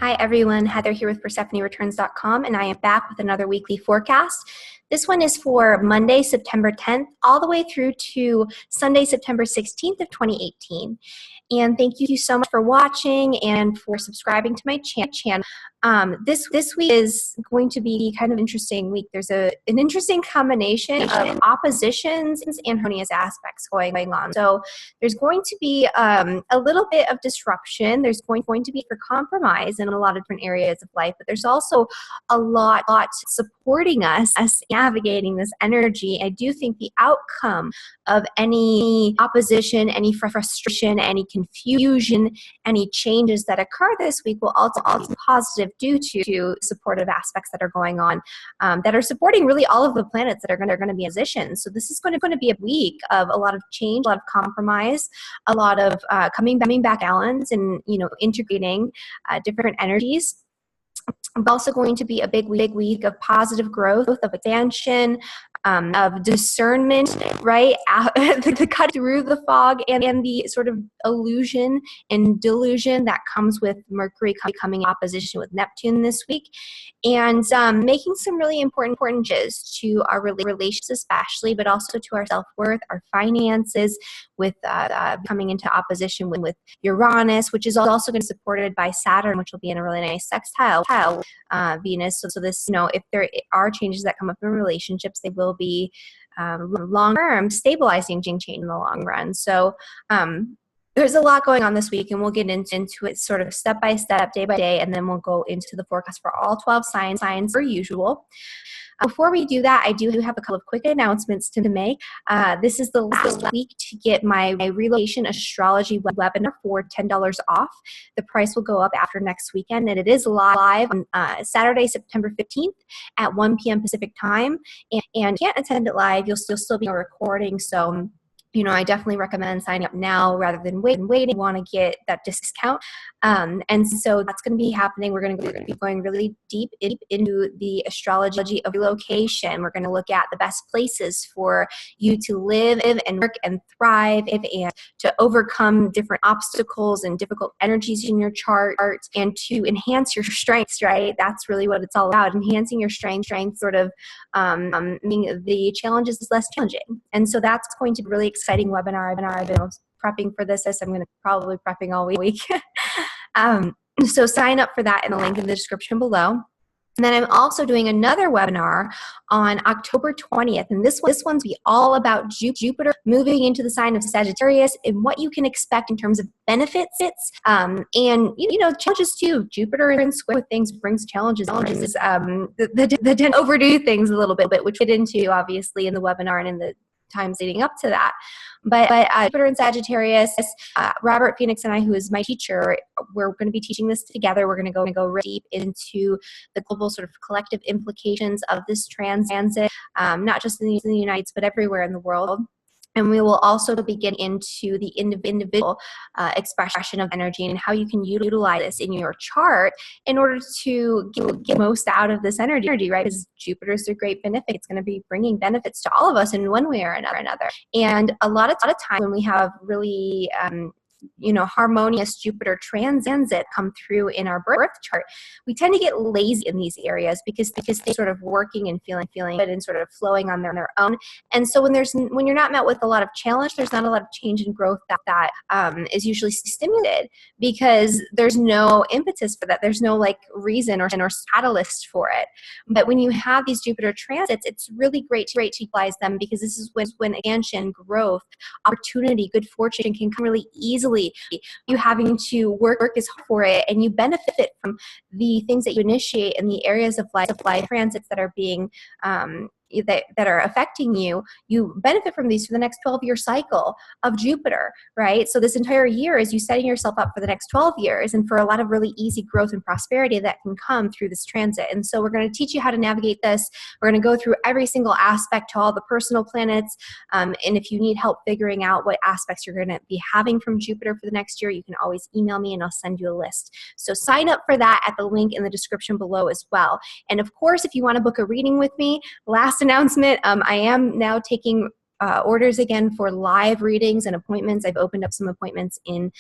Hi everyone, Heather here with PersephoneReturns.com, and I am back with another weekly forecast. This one is for Monday, September 10th, all the way through to Sunday, September 16th of 2018. And thank you so much for watching and for subscribing to my channel. This week is going to be kind of interesting week. There's an interesting combination of oppositions and harmonious aspects going on. So there's going to be a little bit of disruption. There's going to be for compromise in a lot of different areas of life, but there's also a lot supporting us navigating this energy. I do think the outcome of any opposition, any frustration, any confusion, any changes that occur this week will also be positive due to supportive aspects that are going on that are supporting really all of the planets that are going to be in position. So this is going to be a week of a lot of change, a lot of compromise, a lot of coming back balance and integrating different energies. But also going to be a big week of positive growth, of expansion, of discernment, right? The cut through the fog and the sort of illusion and delusion that comes with Mercury coming in opposition with Neptune this week, and making some really important changes to our relations especially, but also to our self-worth, our finances, with coming into opposition with Uranus, which is also going to be supported by Saturn, which will be in a really nice sextile Venus. So this, if there are changes that come up in relationships, they will be long-term, stabilizing change in the long run. So there's a lot going on this week, and we'll get into it sort of step by step, day by day, and then we'll go into the forecast for all 12 signs per usual. Before we do that, I do have a couple of quick announcements to make. This is the last week to get my Relocation Astrology webinar for $10 off. The price will go up after next weekend, and it is live on Saturday, September 15th at 1 p.m. Pacific time. And you can't attend it live. You'll still be a recording, so I definitely recommend signing up now rather than waiting. You want to get that discount. And so that's going to be happening. We're going to be going really deep into the astrology of relocation. We're going to look at the best places for you to live and work and thrive and to overcome different obstacles and difficult energies in your chart and to enhance your strengths, right? That's really what it's all about, enhancing your strength sort of meaning the challenges is less challenging. And so that's going to be really exciting webinar. I've been prepping for this. I'm going to probably prepping all week. So sign up for that in the link in the description below. And then I'm also doing another webinar on October 20th. And this one's be all about Jupiter moving into the sign of Sagittarius and what you can expect in terms of benefits. And, challenges too. Jupiter in square with things brings challenges. The overdo things a little bit, which we get into obviously in the webinar and in the times leading up to that. But Jupiter and Sagittarius, Robert Phoenix and I, who is my teacher, we're going to be teaching this together. We're going to go really deep into the global sort of collective implications of this transit, not just in the United States, but everywhere in the world. And we will also be getting into the individual expression of energy and how you can utilize this in your chart in order to get most out of this energy, right? Because Jupiter is a great benefit. It's going to be bringing benefits to all of us in one way or another. And a lot of times when we have really harmonious Jupiter transit come through in our birth chart, we tend to get lazy in these areas because they're sort of working and feeling good and sort of flowing on their own. And so when you're not met with a lot of challenge, there's not a lot of change and growth that is usually stimulated because there's no impetus for that. There's no reason or catalyst for it. But when you have these Jupiter transits, it's really great to utilize them because this is when expansion, growth, opportunity, good fortune can come really easily. You having to work as hard for it, and you benefit from the things that you initiate in the areas of life transits that are being that are affecting you. You benefit from these for the next 12-year cycle of Jupiter, right? So this entire year is you setting yourself up for the next 12 years and for a lot of really easy growth and prosperity that can come through this transit. And so we're going to teach you how to navigate this. We're going to go through every single aspect to all the personal planets. And if you need help figuring out what aspects you're going to be having from Jupiter for the next year, you can always email me and I'll send you a list. So sign up for that at the link in the description below as well. And of course, if you want to book a reading with me, last announcement, I am now taking orders again for live readings and appointments. I've opened up some appointments in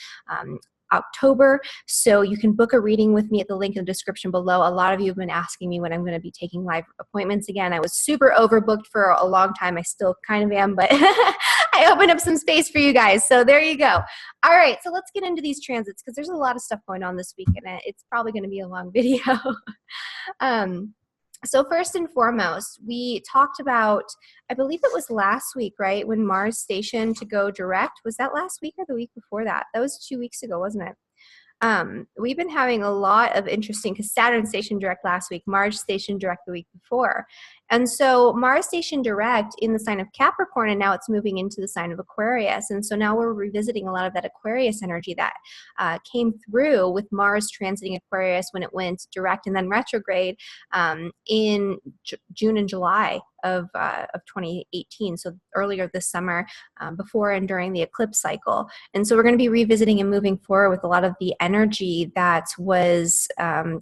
October. So you can book a reading with me at the link in the description below. A lot of you have been asking me when I'm going to be taking live appointments again. I was super overbooked for a long time. I still kind of am, but I opened up some space for you guys. So there you go. All right, so let's get into these transits because there's a lot of stuff going on this week, and it's probably going to be a long video. So first and foremost, we talked about, I believe it was last week, right, when Mars stationed to go direct. Was that last week or the week before that? That was 2 weeks ago, wasn't it? We've been having a lot of interesting, because Saturn stationed direct last week, Mars stationed direct the week before. And so Mars stationed direct in the sign of Capricorn, and now it's moving into the sign of Aquarius. And so now we're revisiting a lot of that Aquarius energy that came through with Mars transiting Aquarius when it went direct and then retrograde in June and July of 2018, so earlier this summer, before and during the eclipse cycle. And so we're going to be revisiting and moving forward with a lot of the energy that was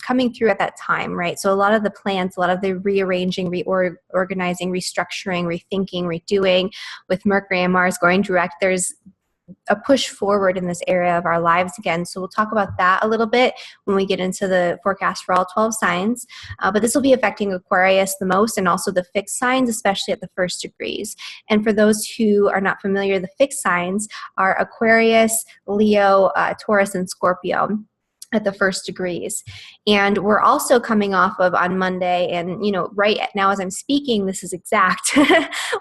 coming through at that time, right? So a lot of the plans, a lot of the rearranging, reorganizing, restructuring, rethinking, redoing with Mercury and Mars going direct, there's a push forward in this area of our lives again. So we'll talk about that a little bit when we get into the forecast for all 12 signs. But this will be affecting Aquarius the most, and also the fixed signs, especially at the first degrees. And for those who are not familiar, the fixed signs are Aquarius, Leo, Taurus, and Scorpio at the first degrees. And we're also coming off of on Monday, and right now as I'm speaking, this is exact,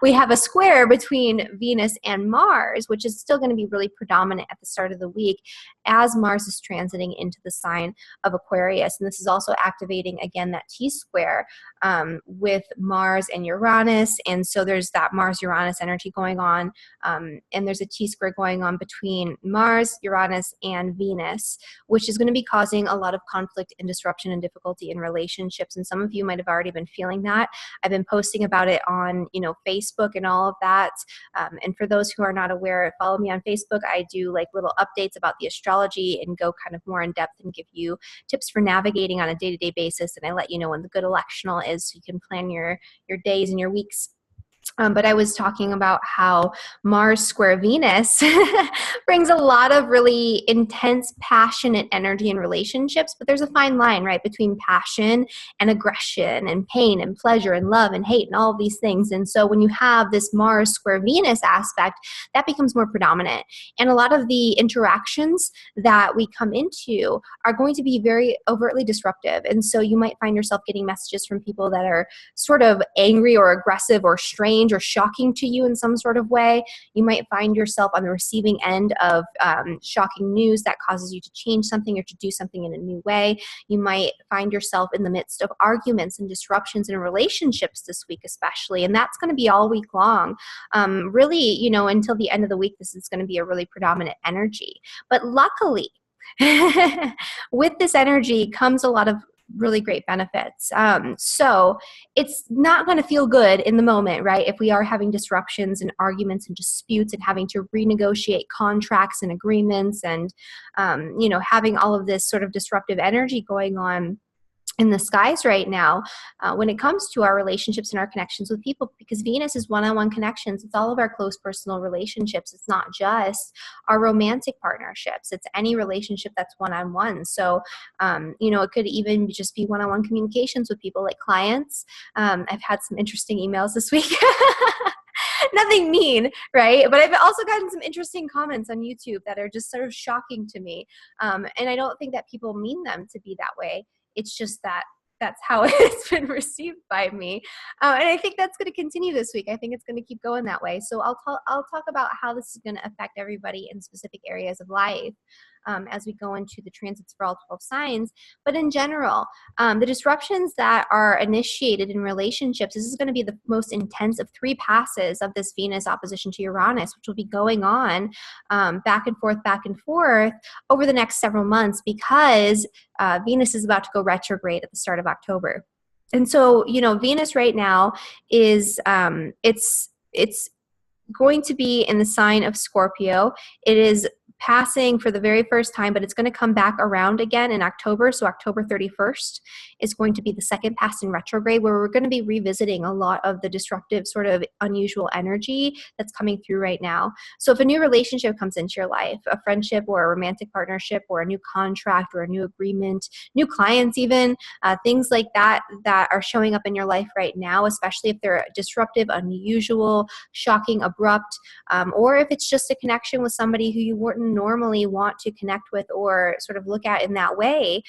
we have a square between Venus and Mars, which is still going to be really predominant at the start of the week as Mars is transiting into the sign of Aquarius. And this is also activating again that T-square with Mars and Uranus. And so there's that Mars-Uranus energy going on, and there's a T-square going on between Mars, Uranus, and Venus, which is going to be causing a lot of conflict and disruption and difficulty in relationships. And some of you might have already been feeling that. I've been posting about it on, Facebook and all of that. And for those who are not aware, follow me on Facebook. I do like little updates about the astrology and go kind of more in depth and give you tips for navigating on a day-to-day basis. And I let you know when the good electional is so you can plan your days and your weeks. But I was talking about how Mars square Venus brings a lot of really intense, passionate energy in relationships, but there's a fine line, right, between passion and aggression and pain and pleasure and love and hate and all of these things. And so when you have this Mars square Venus aspect, that becomes more predominant. And a lot of the interactions that we come into are going to be very overtly disruptive. And so you might find yourself getting messages from people that are sort of angry or aggressive or strange or shocking to you in some sort of way. You might find yourself on the receiving end of shocking news that causes you to change something or to do something in a new way. You might find yourself in the midst of arguments and disruptions in relationships this week especially, and that's going to be all week long. Really, until the end of the week, this is going to be a really predominant energy. But luckily, with this energy comes a lot of really great benefits. So it's not going to feel good in the moment, right? If we are having disruptions and arguments and disputes and having to renegotiate contracts and agreements and, having all of this sort of disruptive energy going on in the skies right now when it comes to our relationships and our connections with people, because Venus is one-on-one connections. It's all of our close personal relationships. It's not just our romantic partnerships. It's any relationship that's one-on-one. So, it could even just be one-on-one communications with people like clients. I've had some interesting emails this week. Nothing mean, right? But I've also gotten some interesting comments on YouTube that are just sort of shocking to me. And I don't think that people mean them to be that way. It's just that that's how it's been received by me. And I think that's going to continue this week. I think it's going to keep going that way. So I'll talk about how this is going to affect everybody in specific areas of life as we go into the transits for all 12 signs. But in general, the disruptions that are initiated in relationships, this is going to be the most intense of 3 passes of this Venus opposition to Uranus, which will be going on back and forth over the next several months, because Venus is about to go retrograde at the start of October. And so, Venus right now is, it's going to be in the sign of Scorpio. It is passing for the very first time, but it's going to come back around again in October. So October 31st is going to be the second pass in retrograde, where we're going to be revisiting a lot of the disruptive, sort of unusual energy that's coming through right now. So if a new relationship comes into your life, a friendship or a romantic partnership or a new contract or a new agreement, new clients even, things like that that are showing up in your life right now, especially if they're disruptive, unusual, shocking, abrupt, or if it's just a connection with somebody who you wouldn't normally want to connect with or sort of look at in that way,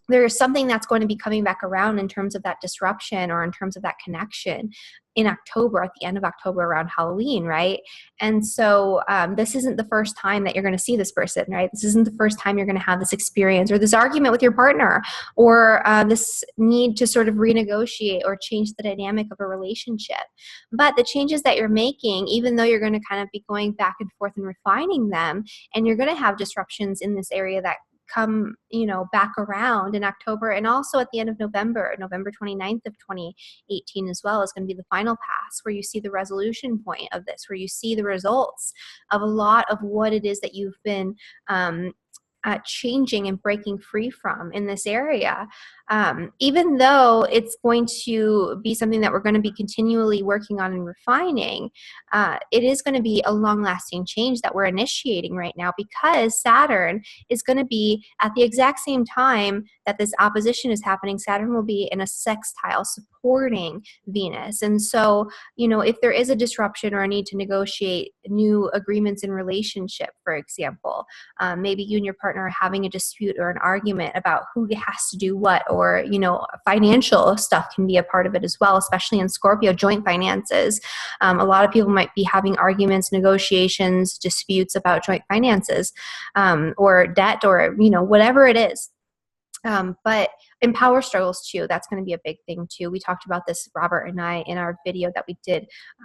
there's something that's going to be coming back around in terms of that disruption or in terms of that connection in October, at the end of October, around Halloween, right? And so this isn't the first time that you're going to see this person, right? This isn't the first time you're going to have this experience or this argument with your partner, or this need to sort of renegotiate or change the dynamic of a relationship. But the changes that you're making, even though you're going to kind of be going back and forth and refining them, and you're going to have disruptions in this area that come, back around in October, and also at the end of November 29th of 2018 as well, is going to be the final pass, where you see the resolution point of this, where you see the results of a lot of what it is that you've been changing and breaking free from in this area. Even though it's going to be something that we're going to be continually working on and refining, it is going to be a long-lasting change that we're initiating right now, because Saturn is going to be at the exact same time that this opposition is happening. Saturn will be in a sextile supporting Venus. And so, if there is a disruption or a need to negotiate new agreements in relationship, for example, maybe you and your partner are having a dispute or an argument about who has to do what, or financial stuff can be a part of it as well, especially in Scorpio, joint finances. A lot of people might be having arguments, negotiations, disputes about joint finances, or debt, or whatever it is. But in power struggles too, that's going to be a big thing too. We talked about this, Robert and I, in our video that we did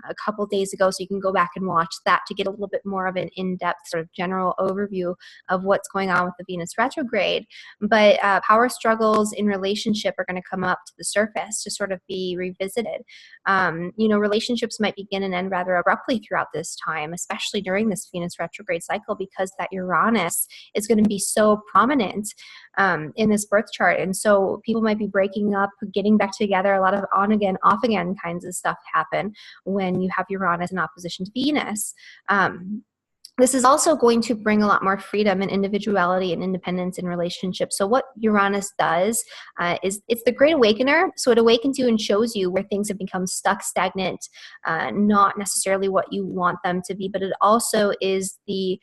a couple days ago, so you can go back and watch that to get a little bit more of an in-depth sort of general overview of what's going on with the Venus retrograde. But power struggles in relationship are going to come up to the surface to sort of be revisited. Relationships might begin and end rather abruptly throughout this time, especially during this Venus retrograde cycle, because that Uranus is going to be so prominent in this birth chart. And so people might be breaking up, getting back together. A lot of on again, off again kinds of stuff happen when you have Uranus in opposition to Venus. This is also going to bring a lot more freedom and individuality and independence in relationships. So what Uranus does is it's the great awakener. So it awakens you and shows you where things have become stuck, stagnant, not necessarily what you want them to be, but it also is the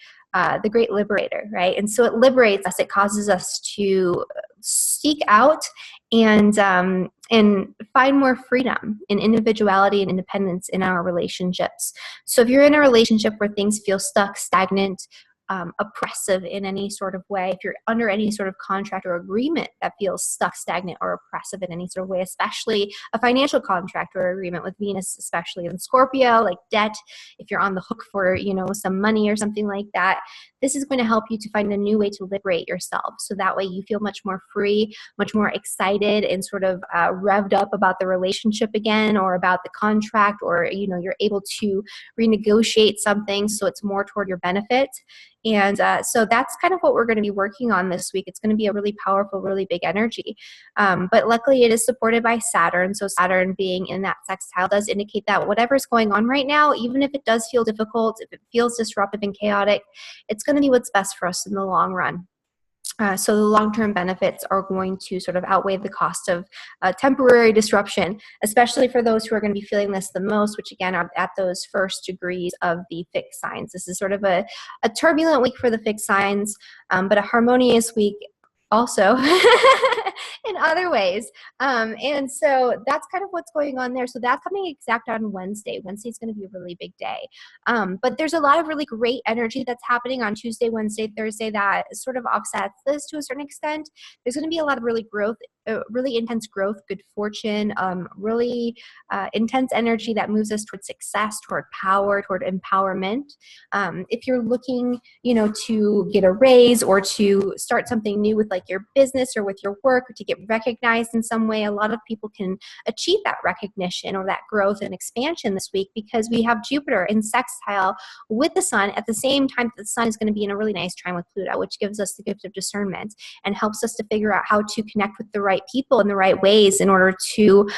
great liberator, right? And so it liberates us. It causes us to seek out and find more freedom and individuality and independence in our relationships. So if you're in a relationship where things feel stuck, stagnant, oppressive in any sort of way, if you're under any sort of contract or agreement that feels stuck, stagnant, or oppressive in any sort of way, especially a financial contract or agreement with Venus, especially in Scorpio, like debt, if you're on the hook for, some money or something like that, this is going to help you to find a new way to liberate yourself. So that way you feel much more free, much more excited, and sort of revved up about the relationship again, or about the contract, or, you're able to renegotiate something so it's more toward your benefit. And so that's kind of what we're going to be working on this week. It's going to be a really powerful, really big energy. But luckily it is supported by Saturn. So Saturn being in that sextile does indicate that whatever's going on right now, even if it does feel difficult, if it feels disruptive and chaotic, it's going to be what's best for us in the long run. So the long-term benefits are going to sort of outweigh the cost of temporary disruption, especially for those who are going to be feeling this the most, which again are at those first degrees of the fixed signs. This is sort of a turbulent week for the fixed signs, but a harmonious week also in other ways. And so that's kind of what's going on there. So that's coming exact on Wednesday. Wednesday is going to be a really big day. But there's a lot of really great energy that's happening on Tuesday, Wednesday, Thursday that sort of offsets this to a certain extent. There's going to be a lot of really really intense growth, good fortune, really intense energy that moves us toward success, toward power, toward empowerment. If you're looking, to get a raise or to start something new with like your business or with your work, or to get recognized in some way, a lot of people can achieve that recognition or that growth and expansion this week because we have Jupiter in sextile with the sun at the same time that the sun is going to be in a really nice trine with Pluto, which gives us the gift of discernment and helps us to figure out how to connect with the right people in the right ways in order to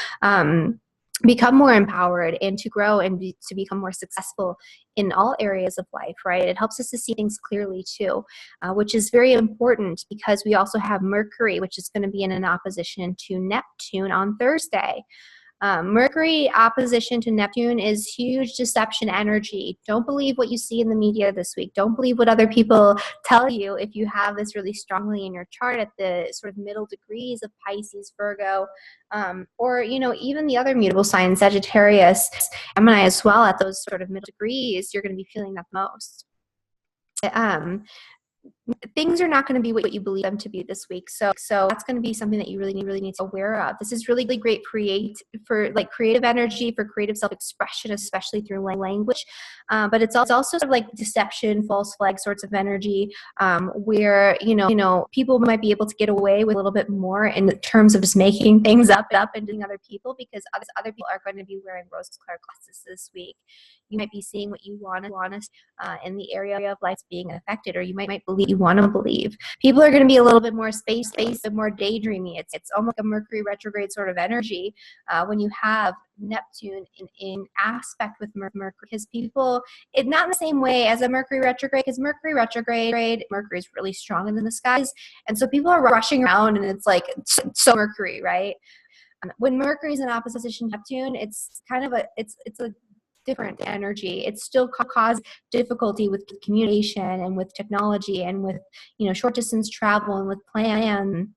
become more empowered and to grow and to become more successful in all areas of life, right? It helps us to see things clearly too, which is very important because we also have Mercury, which is going to be in an opposition to Neptune on Thursday. Mercury opposition to Neptune is huge deception energy. Don't believe what you see in the media this week. Don't believe what other people tell you if you have this really strongly in your chart at the sort of middle degrees of Pisces, Virgo, or, even the other mutable signs, Sagittarius, Gemini as well at those sort of middle degrees, you're going to be feeling that most. Things are not going to be what you believe them to be this week. So that's going to be something that you really need to be aware of. This is really great for creative energy, for creative self-expression, especially through language. But it's also sort of like deception, false flag sorts of energy, where, people might be able to get away with a little bit more in terms of just making things up and doing other people, because other people are going to be wearing rose-colored glasses this week. You might be seeing what you want in the area of life being affected, or you might believe you want to believe. People are going to be a little bit more space and more daydreamy. It's almost like a Mercury retrograde sort of energy when you have Neptune in aspect with Mercury, because people, it not in the same way as a Mercury retrograde, because Mercury is really strong in the skies, and so people are rushing around and it's like so Mercury, right? When Mercury is in opposition to Neptune, it's kind of it's a different energy. It still cause difficulty with communication and with technology and with, short distance travel and with plan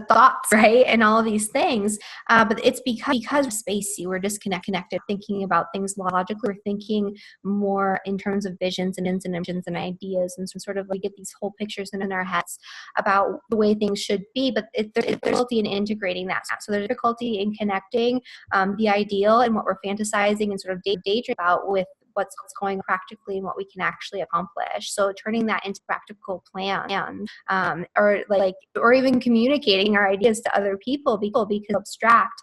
thoughts, right? And all of these things. But it's because we're spacey, we're disconnected, thinking about things logically, we're thinking more in terms of visions and images and ideas. And so sort of we get these whole pictures in our heads about the way things should be, but there's difficulty in integrating that. So there's difficulty in connecting the ideal and what we're fantasizing and sort of daydream about with what's going practically and what we can actually accomplish. So turning that into practical plan, or even communicating our ideas to other people because abstract,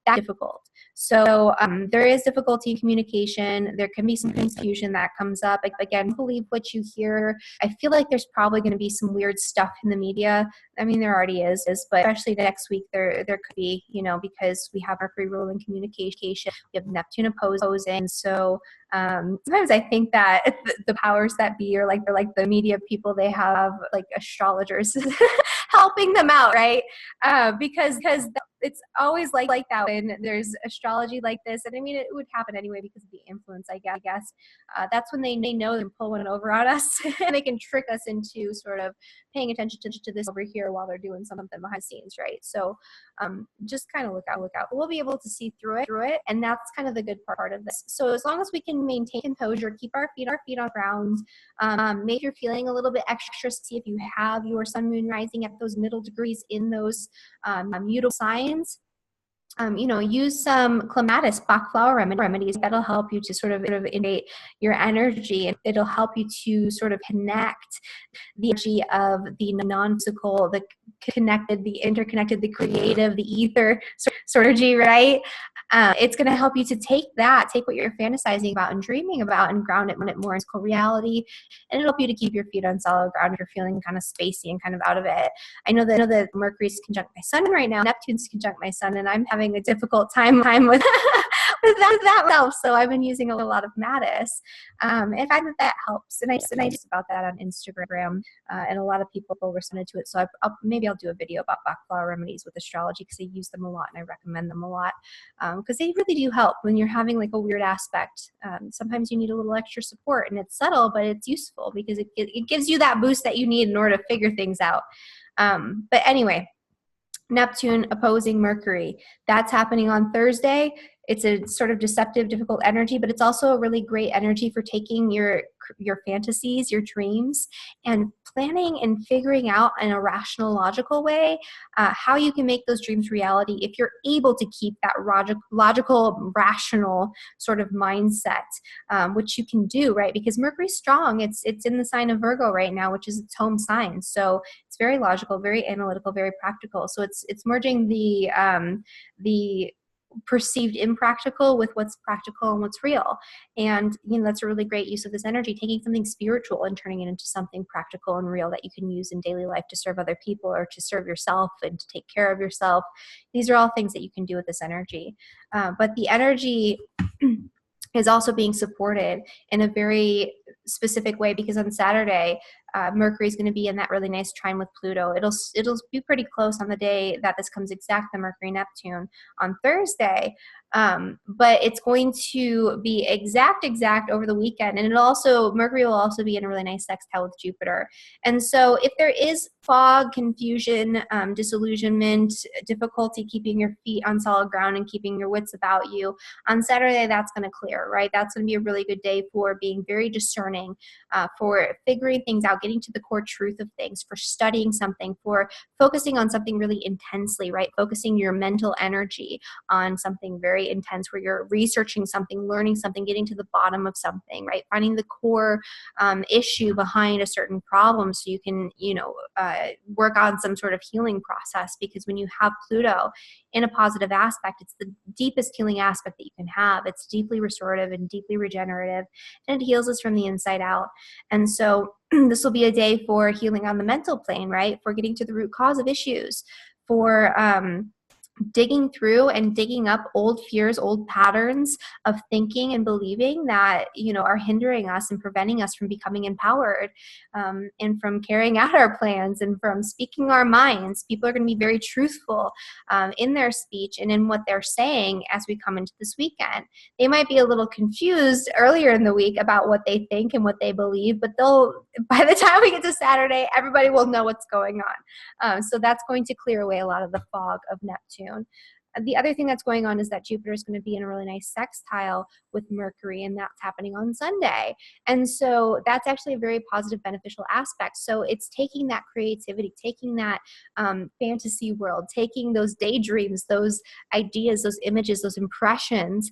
that's difficult. So there is difficulty in communication. There can be some confusion that comes up. Again, believe what you hear. I feel like there's probably going to be some weird stuff in the media. I mean, there already is, but especially next week, there could be, because we have Mercury ruling communication, we have Neptune opposing. So sometimes I think that the powers that be are like the media people, they have like astrologers helping them out, right? Because it's always like that when there's astrology like this. And I mean, it would happen anyway because of the influence, I guess. That's when they know and pull one over on us and they can trick us into sort of paying attention to this over here while they're doing something behind the scenes, right? So just kind of look out. We'll be able to see through it. And that's kind of the good part of this. So as long as we can maintain composure, keep our feet on ground, maybe you're feeling a little bit extra, see if you have your sun, moon, rising at those middle degrees in those mutable signs. Use some clematis, Bach flower remedies. That'll help you to sort of innate your energy, and it'll help you to sort of connect the energy of the non-physical, the connected, the interconnected, the creative, the ether sort of energy, right? It's going to help you to take what you're fantasizing about and dreaming about and ground it more in reality. And it'll help you to keep your feet on solid ground if you're feeling kind of spacey and kind of out of it. I know that Mercury's conjunct my sun right now. Neptune's conjunct my sun, and I'm having a difficult time with that myself. So I've been using a lot of Mattis, and I find that helps. And I just about that on Instagram, and a lot of people responded to it. So maybe I'll do a video about Bach flower remedies with astrology, because I use them a lot and I recommend them a lot, because they really do help when you're having like a weird aspect. Sometimes you need a little extra support, and it's subtle, but it's useful because it gives you that boost that you need in order to figure things out. But anyway, Neptune opposing Mercury. That's happening on Thursday. It's a sort of deceptive, difficult energy, but it's also a really great energy for taking your fantasies, your dreams, and planning and figuring out in a rational, logical way how you can make those dreams reality if you're able to keep that logical, rational sort of mindset, which you can do, right? Because Mercury's strong. It's in the sign of Virgo right now, which is its home sign. So it's very logical, very analytical, very practical. So it's merging the perceived impractical with what's practical and what's real. And, that's a really great use of this energy, taking something spiritual and turning it into something practical and real that you can use in daily life to serve other people or to serve yourself and to take care of yourself. These are all things that you can do with this energy. But the energy is also being supported in a very specific way, because on Saturday, Mercury is going to be in that really nice trine with Pluto. It'll be pretty close on the day that this comes exact to Mercury Neptune on Thursday, but it's going to be exact over the weekend, and Mercury will also be in a really nice sextile with Jupiter. And so if there is fog, confusion, disillusionment, difficulty keeping your feet on solid ground and keeping your wits about you, on Saturday that's going to clear, right? That's going to be a really good day for being very discerning, for figuring things out, getting to the core truth of things, for studying something, for focusing on something really intensely, right? Focusing your mental energy on something very intense, where you're researching something, learning something, getting to the bottom of something, right? Finding the core issue behind a certain problem so you can, work on some sort of healing process. Because when you have Pluto in a positive aspect, it's the deepest healing aspect that you can have. It's deeply restorative and deeply regenerative, and it heals us from the inside out. And so this will be a day for healing on the mental plane, right? For getting to the root cause of issues, for digging through and digging up old fears, old patterns of thinking and believing that, are hindering us and preventing us from becoming empowered, and from carrying out our plans and from speaking our minds. People are going to be very truthful in their speech and in what they're saying as we come into this weekend. They might be a little confused earlier in the week about what they think and what they believe, but by the time we get to Saturday, everybody will know what's going on. So that's going to clear away a lot of the fog of Neptune. The other thing that's going on is that Jupiter is going to be in a really nice sextile with Mercury, and that's happening on Sunday. And so that's actually a very positive, beneficial aspect. So it's taking that creativity, taking that fantasy world, taking those daydreams, those ideas, those images, those impressions,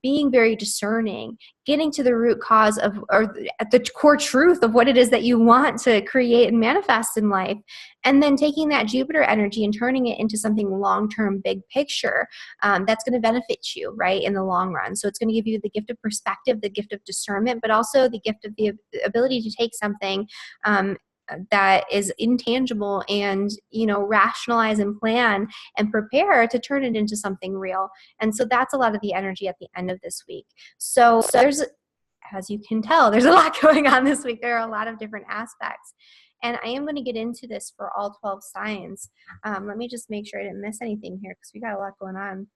being very discerning, getting to the root cause of, or the core truth of what it is that you want to create and manifest in life. And then taking that Jupiter energy and turning it into something long-term, big picture, that's going to benefit you, right, in the long run. So it's going to give you the gift of perspective, the gift of discernment, but also the gift of the ability to take something that is intangible and, rationalize and plan and prepare to turn it into something real. And so that's a lot of the energy at the end of this week. So there's, as you can tell, there's a lot going on this week. There are a lot of different aspects. And I am going to get into this for all 12 signs. Let me just make sure I didn't miss anything here, because we got a lot going on.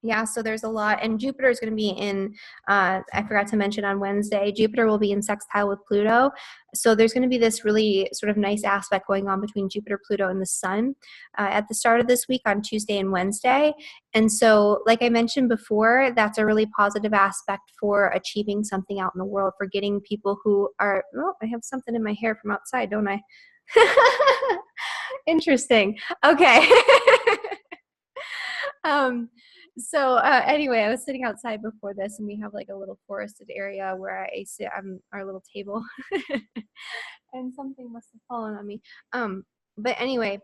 Yeah, so there's a lot. And Jupiter is going to be in, I forgot to mention on Wednesday, Jupiter will be in sextile with Pluto. So there's going to be this really sort of nice aspect going on between Jupiter, Pluto, and the Sun at the start of this week on Tuesday and Wednesday. And so, like I mentioned before, that's a really positive aspect for achieving something out in the world, for getting people who are, oh, I have something in my hair from outside, don't I? Interesting. Okay. So anyway, I was sitting outside before this, and we have like a little forested area where I sit on our little table, and something must have fallen on me. But anyway,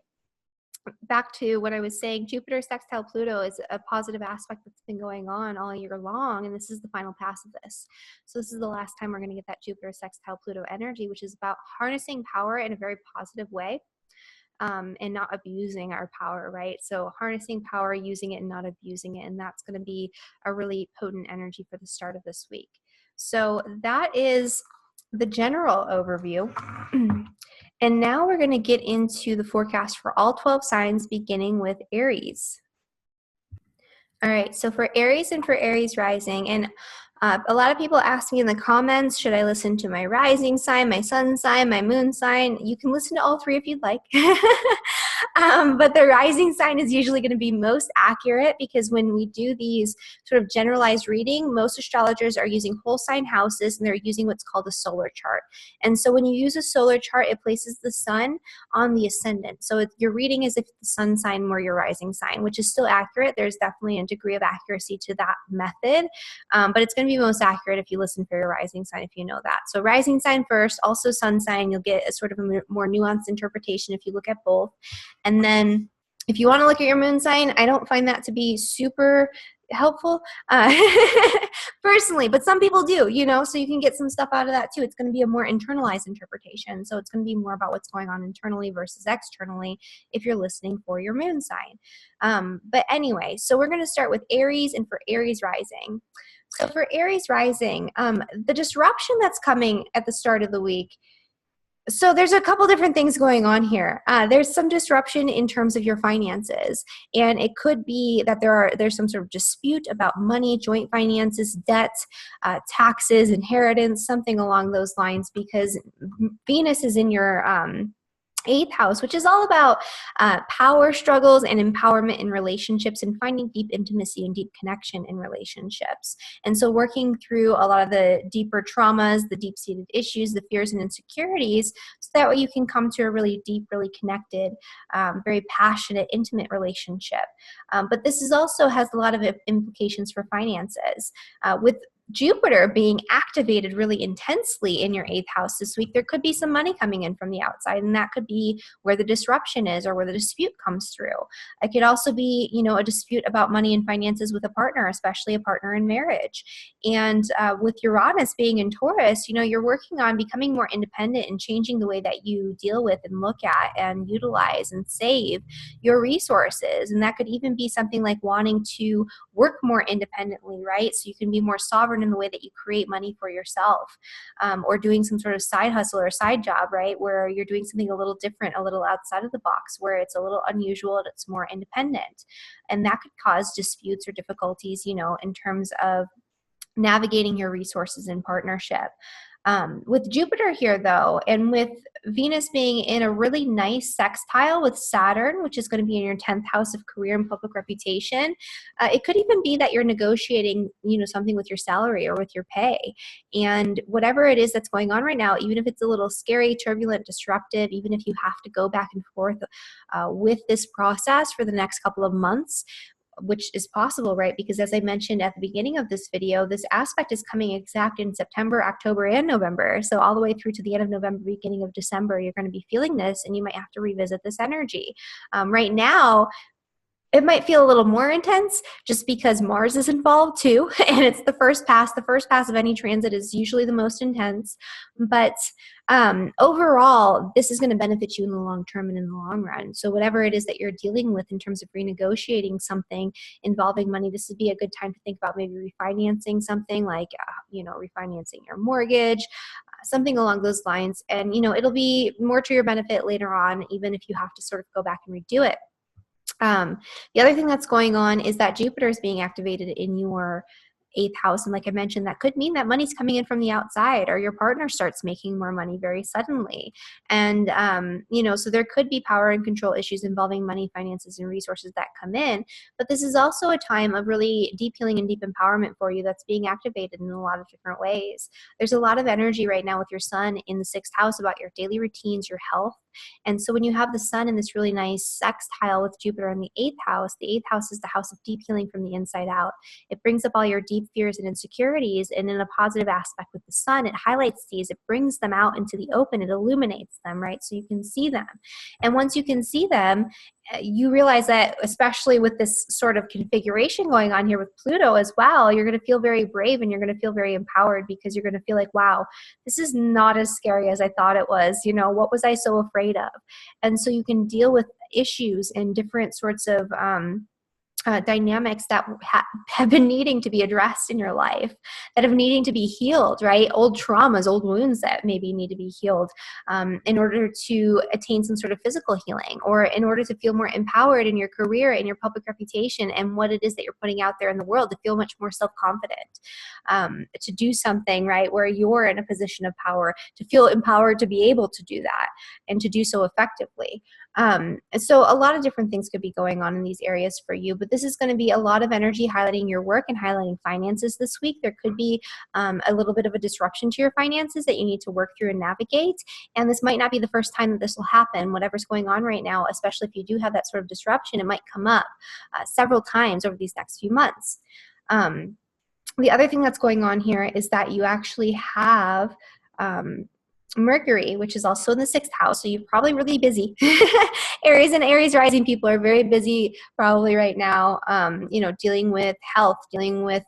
back to what I was saying, Jupiter sextile Pluto is a positive aspect that's been going on all year long, and this is the final pass of this. So this is the last time we're going to get that Jupiter sextile Pluto energy, which is about harnessing power in a very positive way. And not abusing our power, right? So harnessing power, using it and not abusing it. And that's going to be a really potent energy for the start of this week. So that is the general overview. And now we're going to get into the forecast for all 12 signs, beginning with Aries. All right, so for Aries and for Aries rising, and a lot of people ask me in the comments, should I listen to my rising sign, my sun sign, my moon sign? You can listen to all three if you'd like. But the rising sign is usually going to be most accurate, because when we do these sort of generalized reading, most astrologers are using whole sign houses, and they're using what's called a solar chart. And so when you use a solar chart, it places the sun on the ascendant. So you're reading as if the sun sign were your rising sign, which is still accurate. There's definitely a degree of accuracy to that method, but it's going to be most accurate if you listen for your rising sign, if you know that. So rising sign first, also sun sign. You'll get a sort of a more nuanced interpretation if you look at both. And then if you want to look at your moon sign, I don't find that to be super helpful personally, but some people do, you know, so you can get some stuff out of that too. It's going to be a more internalized interpretation. So it's going to be more about what's going on internally versus externally if you're listening for your moon sign. But anyway, so we're going to start with Aries, and for Aries rising. So for Aries rising, the disruption that's coming at the start of the week. So there's a couple different things going on here. There's some disruption in terms of your finances, and it could be that there's some sort of dispute about money, joint finances, debt, taxes, inheritance, something along those lines, because Venus is in your 8th house, which is all about power struggles and empowerment in relationships, and finding deep intimacy and deep connection in relationships. And so working through a lot of the deeper traumas, the deep-seated issues, the fears and insecurities, so that way you can come to a really deep, really connected, very passionate, intimate relationship. But this is also has a lot of implications for finances. With Jupiter being activated really intensely in your 8th house this week, there could be some money coming in from the outside, and that could be where the disruption is, or where the dispute comes through. It could also be, you know, a dispute about money and finances with a partner, especially a partner in marriage. And with Uranus being in Taurus, you know, you're working on becoming more independent and changing the way that you deal with and look at and utilize and save your resources. And that could even be something like wanting to work more independently, right? So you can be more sovereign in the way that you create money for yourself, or doing some sort of side hustle or side job, right? Where you're doing something a little different, a little outside of the box, where it's a little unusual and it's more independent. And that could cause disputes or difficulties, you know, in terms of navigating your resources in partnership. With Jupiter here, though, and with Venus being in a really nice sextile with Saturn, which is going to be in your 10th house of career and public reputation, it could even be that you're negotiating, you know, something with your salary or with your pay. And whatever it is that's going on right now, even if it's a little scary, turbulent, disruptive, even if you have to go back and forth with this process for the next couple of months, which is possible, right? Because as I mentioned at the beginning of this video, this aspect is coming exact in September, October, and November. So all the way through to the end of November, beginning of December, you're going to be feeling this, and you might have to revisit this energy. Right now, it might feel a little more intense just because Mars is involved too, and it's the first pass. The first pass of any transit is usually the most intense, but overall, this is going to benefit you in the long term and in the long run. So whatever it is that you're dealing with in terms of renegotiating something involving money, this would be a good time to think about maybe refinancing something, like, you know, refinancing your mortgage, something along those lines. And, you know, it'll be more to your benefit later on, even if you have to sort of go back and redo it. The other thing that's going on is that Jupiter is being activated in your 8th house. And like I mentioned, that could mean that money's coming in from the outside, or your partner starts making more money very suddenly. And, you know, so there could be power and control issues involving money, finances, and resources that come in. But this is also a time of really deep healing and deep empowerment for you that's being activated in a lot of different ways. There's a lot of energy right now with your sun in the 6th house about your daily routines, your health. And so when you have the sun in this really nice sextile with Jupiter in the 8th house, the 8th house is the house of deep healing from the inside out. It brings up all your deep fears and insecurities, and in a positive aspect with the sun, it highlights these, it brings them out into the open, it illuminates them, right? So you can see them. And once you can see them, you realize that, especially with this sort of configuration going on here with Pluto as well, you're going to feel very brave, and you're going to feel very empowered, because you're going to feel like, wow, this is not as scary as I thought it was. You know, what was I so afraid of? And so you can deal with issues and different sorts of dynamics that have been needing to be addressed in your life, that have needing to be healed, right? Old traumas, old wounds that maybe need to be healed in order to attain some sort of physical healing, or in order to feel more empowered in your career and your public reputation and what it is that you're putting out there in the world, to feel much more self-confident, to do something, right, where you're in a position of power, to feel empowered to be able to do that and to do so effectively. And so a lot of different things could be going on in these areas for you, but this is going to be a lot of energy highlighting your work and highlighting finances this week. There could be a little bit of a disruption to your finances that you need to work through and navigate. And this might not be the first time that this will happen. Whatever's going on right now, especially if you do have that sort of disruption, it might come up several times over these next few months. The other thing that's going on here is that you actually have Mercury, which is also in the 6th house, so you're probably really busy. Aries and Aries rising people are very busy probably right now, dealing with health, dealing with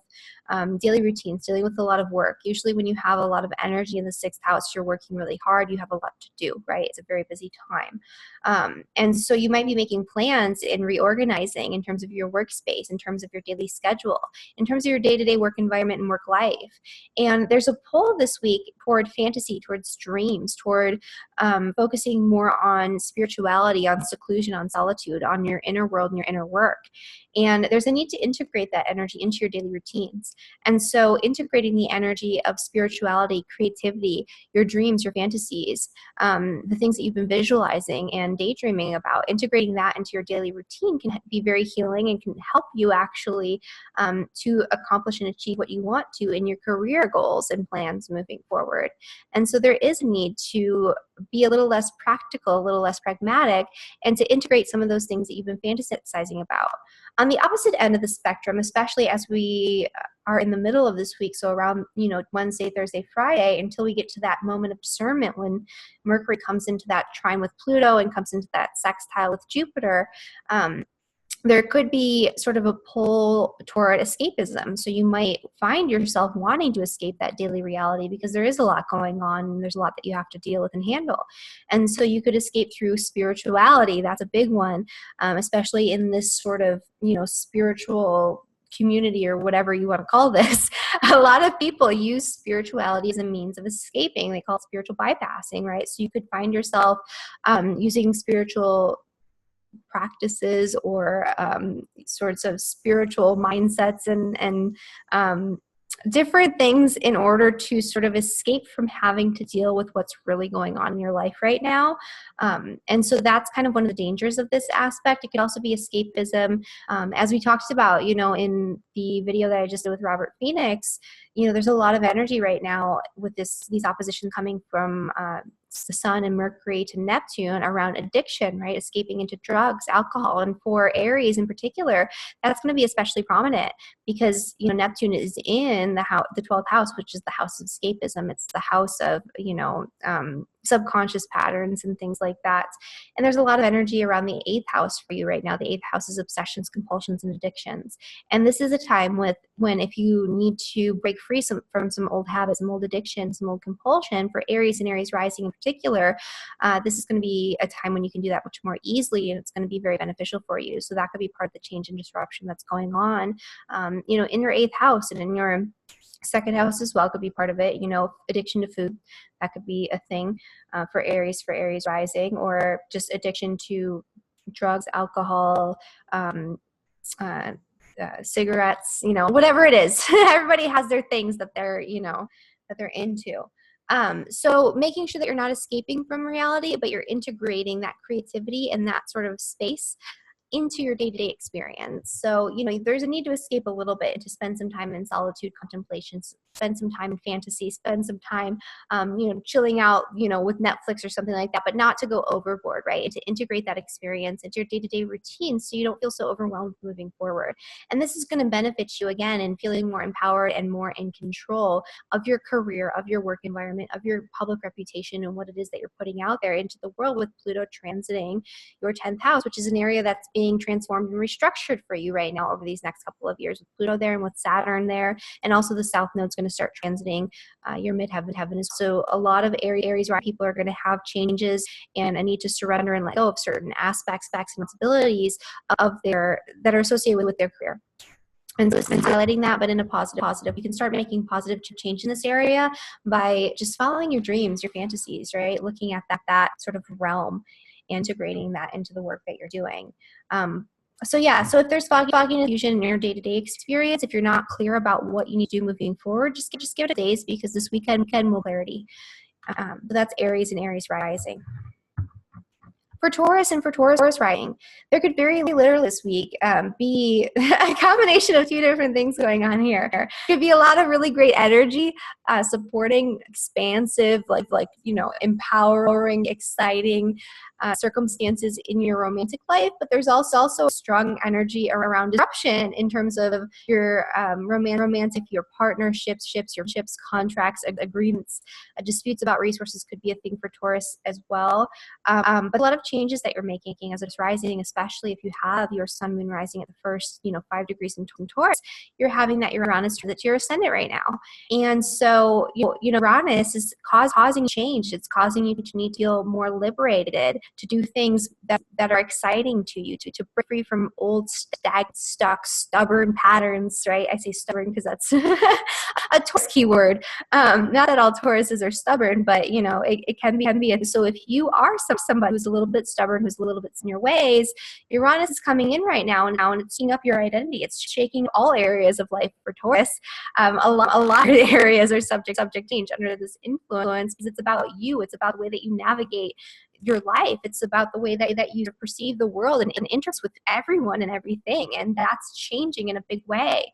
daily routines, dealing with a lot of work. Usually when you have a lot of energy in the 6th house, you're working really hard, you have a lot to do, right? It's a very busy time. And so you might be making plans and reorganizing in terms of your workspace, in terms of your daily schedule, in terms of your day-to-day work environment and work life. And there's a pull this week toward fantasy, towards dreams, toward focusing more on spirituality, on seclusion, on solitude, on your inner world and your inner work. And there's a need to integrate that energy into your daily routines. And so integrating the energy of spirituality, creativity, your dreams, your fantasies, the things that you've been visualizing and daydreaming about, integrating that into your daily routine can be very healing and can help you actually to accomplish and achieve what you want to in your career goals and plans moving forward. And so there is a need to be a little less practical, a little less pragmatic, and to integrate some of those things that you've been fantasizing about. On the opposite end of the spectrum, especially as we are in the middle of this week, so around Wednesday, Thursday, Friday, until we get to that moment of discernment when Mercury comes into that trine with Pluto and comes into that sextile with Jupiter, there could be sort of a pull toward escapism. So you might find yourself wanting to escape that daily reality because there is a lot going on and there's a lot that you have to deal with and handle. And so you could escape through spirituality. That's a big one, especially in this sort of, spiritual community or whatever you want to call this. A lot of people use spirituality as a means of escaping. They call it spiritual bypassing, right? So you could find yourself using spiritual practices or sorts of spiritual mindsets and different things in order to sort of escape from having to deal with what's really going on in your life right now. And so that's kind of one of the dangers of this aspect. It could also be escapism. As we talked about, in the video that I just did with Robert Phoenix, there's a lot of energy right now with these oppositions coming from the Sun and Mercury to Neptune around addiction, right? Escaping into drugs, alcohol. And for Aries in particular, that's going to be especially prominent because, Neptune is in the 12th house, which is the house of escapism. It's the house of, subconscious patterns and things like that. And there's a lot of energy around the 8th house for you right now. The 8th house is obsessions, compulsions, and addictions. And this is a time when if you need to break free from some old habits, some old addictions, some old compulsion, for Aries and Aries rising in particular, this is going to be a time when you can do that much more easily, and it's going to be very beneficial for you. So that could be part of the change and disruption that's going on, in your 8th house and in your 2nd house as well could be part of it. Addiction to food, that could be a thing for Aries rising, or just addiction to drugs, alcohol, cigarettes, whatever it is. Everybody has their things that they're into. So making sure that you're not escaping from reality, but you're integrating that creativity and that sort of space into your day-to-day experience. So, there's a need to escape a little bit, to spend some time in solitude, contemplation, spend some time in fantasy, spend some time, chilling out, with Netflix or something like that, but not to go overboard, right? And to integrate that experience into your day-to-day routine so you don't feel so overwhelmed moving forward. And this is going to benefit you, again, in feeling more empowered and more in control of your career, of your work environment, of your public reputation, and what it is that you're putting out there into the world with Pluto transiting your 10th house, which is an area that's being transformed and restructured for you right now over these next couple of years, with Pluto there and with Saturn there. And also the South Node's going to start transiting your midheaven. So a lot of Aries people are going to have changes and a need to surrender and let go of certain aspects, responsibilities that are associated with their career. And so it's been highlighting that, but in a positive. You can start making positive change in this area by just following your dreams, your fantasies, right? Looking at that sort of realm, integrating that into the work that you're doing. So if there's foggy and confusion in your day-to-day experience, if you're not clear about what you need to do moving forward, just give it a days, because this weekend will clarity. So that's Aries and Aries rising. For Taurus and for Taurus rising, there could very literally this week be a combination of two different things going on here. There could be a lot of really great energy supporting expansive, empowering, exciting circumstances in your romantic life, but there's also strong energy around disruption in terms of your romantic, your partnerships, your contracts, agreements, disputes about resources could be a thing for Taurus as well. But a lot of changes that you're making as it's rising, especially if you have your sun, moon rising at the first, 5 degrees in Taurus, you're having that Uranus that's your ascendant right now. And so, Uranus is causing change. It's causing you to need to feel more liberated, to do things that are exciting to you, to break free from old, stuck, stubborn patterns, right? I say stubborn because that's a Taurus keyword. Not that all Tauruses are stubborn, but, it can be. So if you are somebody who's a little bit stubborn, who's a little bit in your ways, Uranus is coming in right now, and it's shaking up your identity. It's shaking all areas of life for Taurus. A lot of areas are subject to change under this influence, because it's about you. It's about the way that you navigate your life. It's about the way that you perceive the world and interest with everyone and everything. And that's changing in a big way.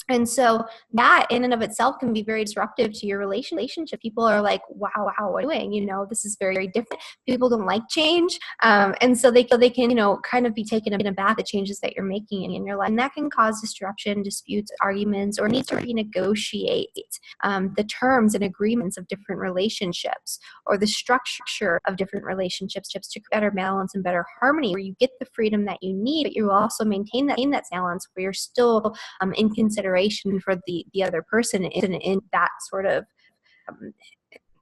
And so that in and of itself can be very disruptive to your relationship. People are like, wow, what are you doing? This is very, very different. People don't like change. And so they can, kind of be taken aback the changes that you're making in your life. And that can cause disruption, disputes, arguments, or need to renegotiate the terms and agreements of different relationships, or the structure of different relationships to better balance and better harmony, where you get the freedom that you need, but you also maintain that balance where you're still in consideration for the other person in that sort of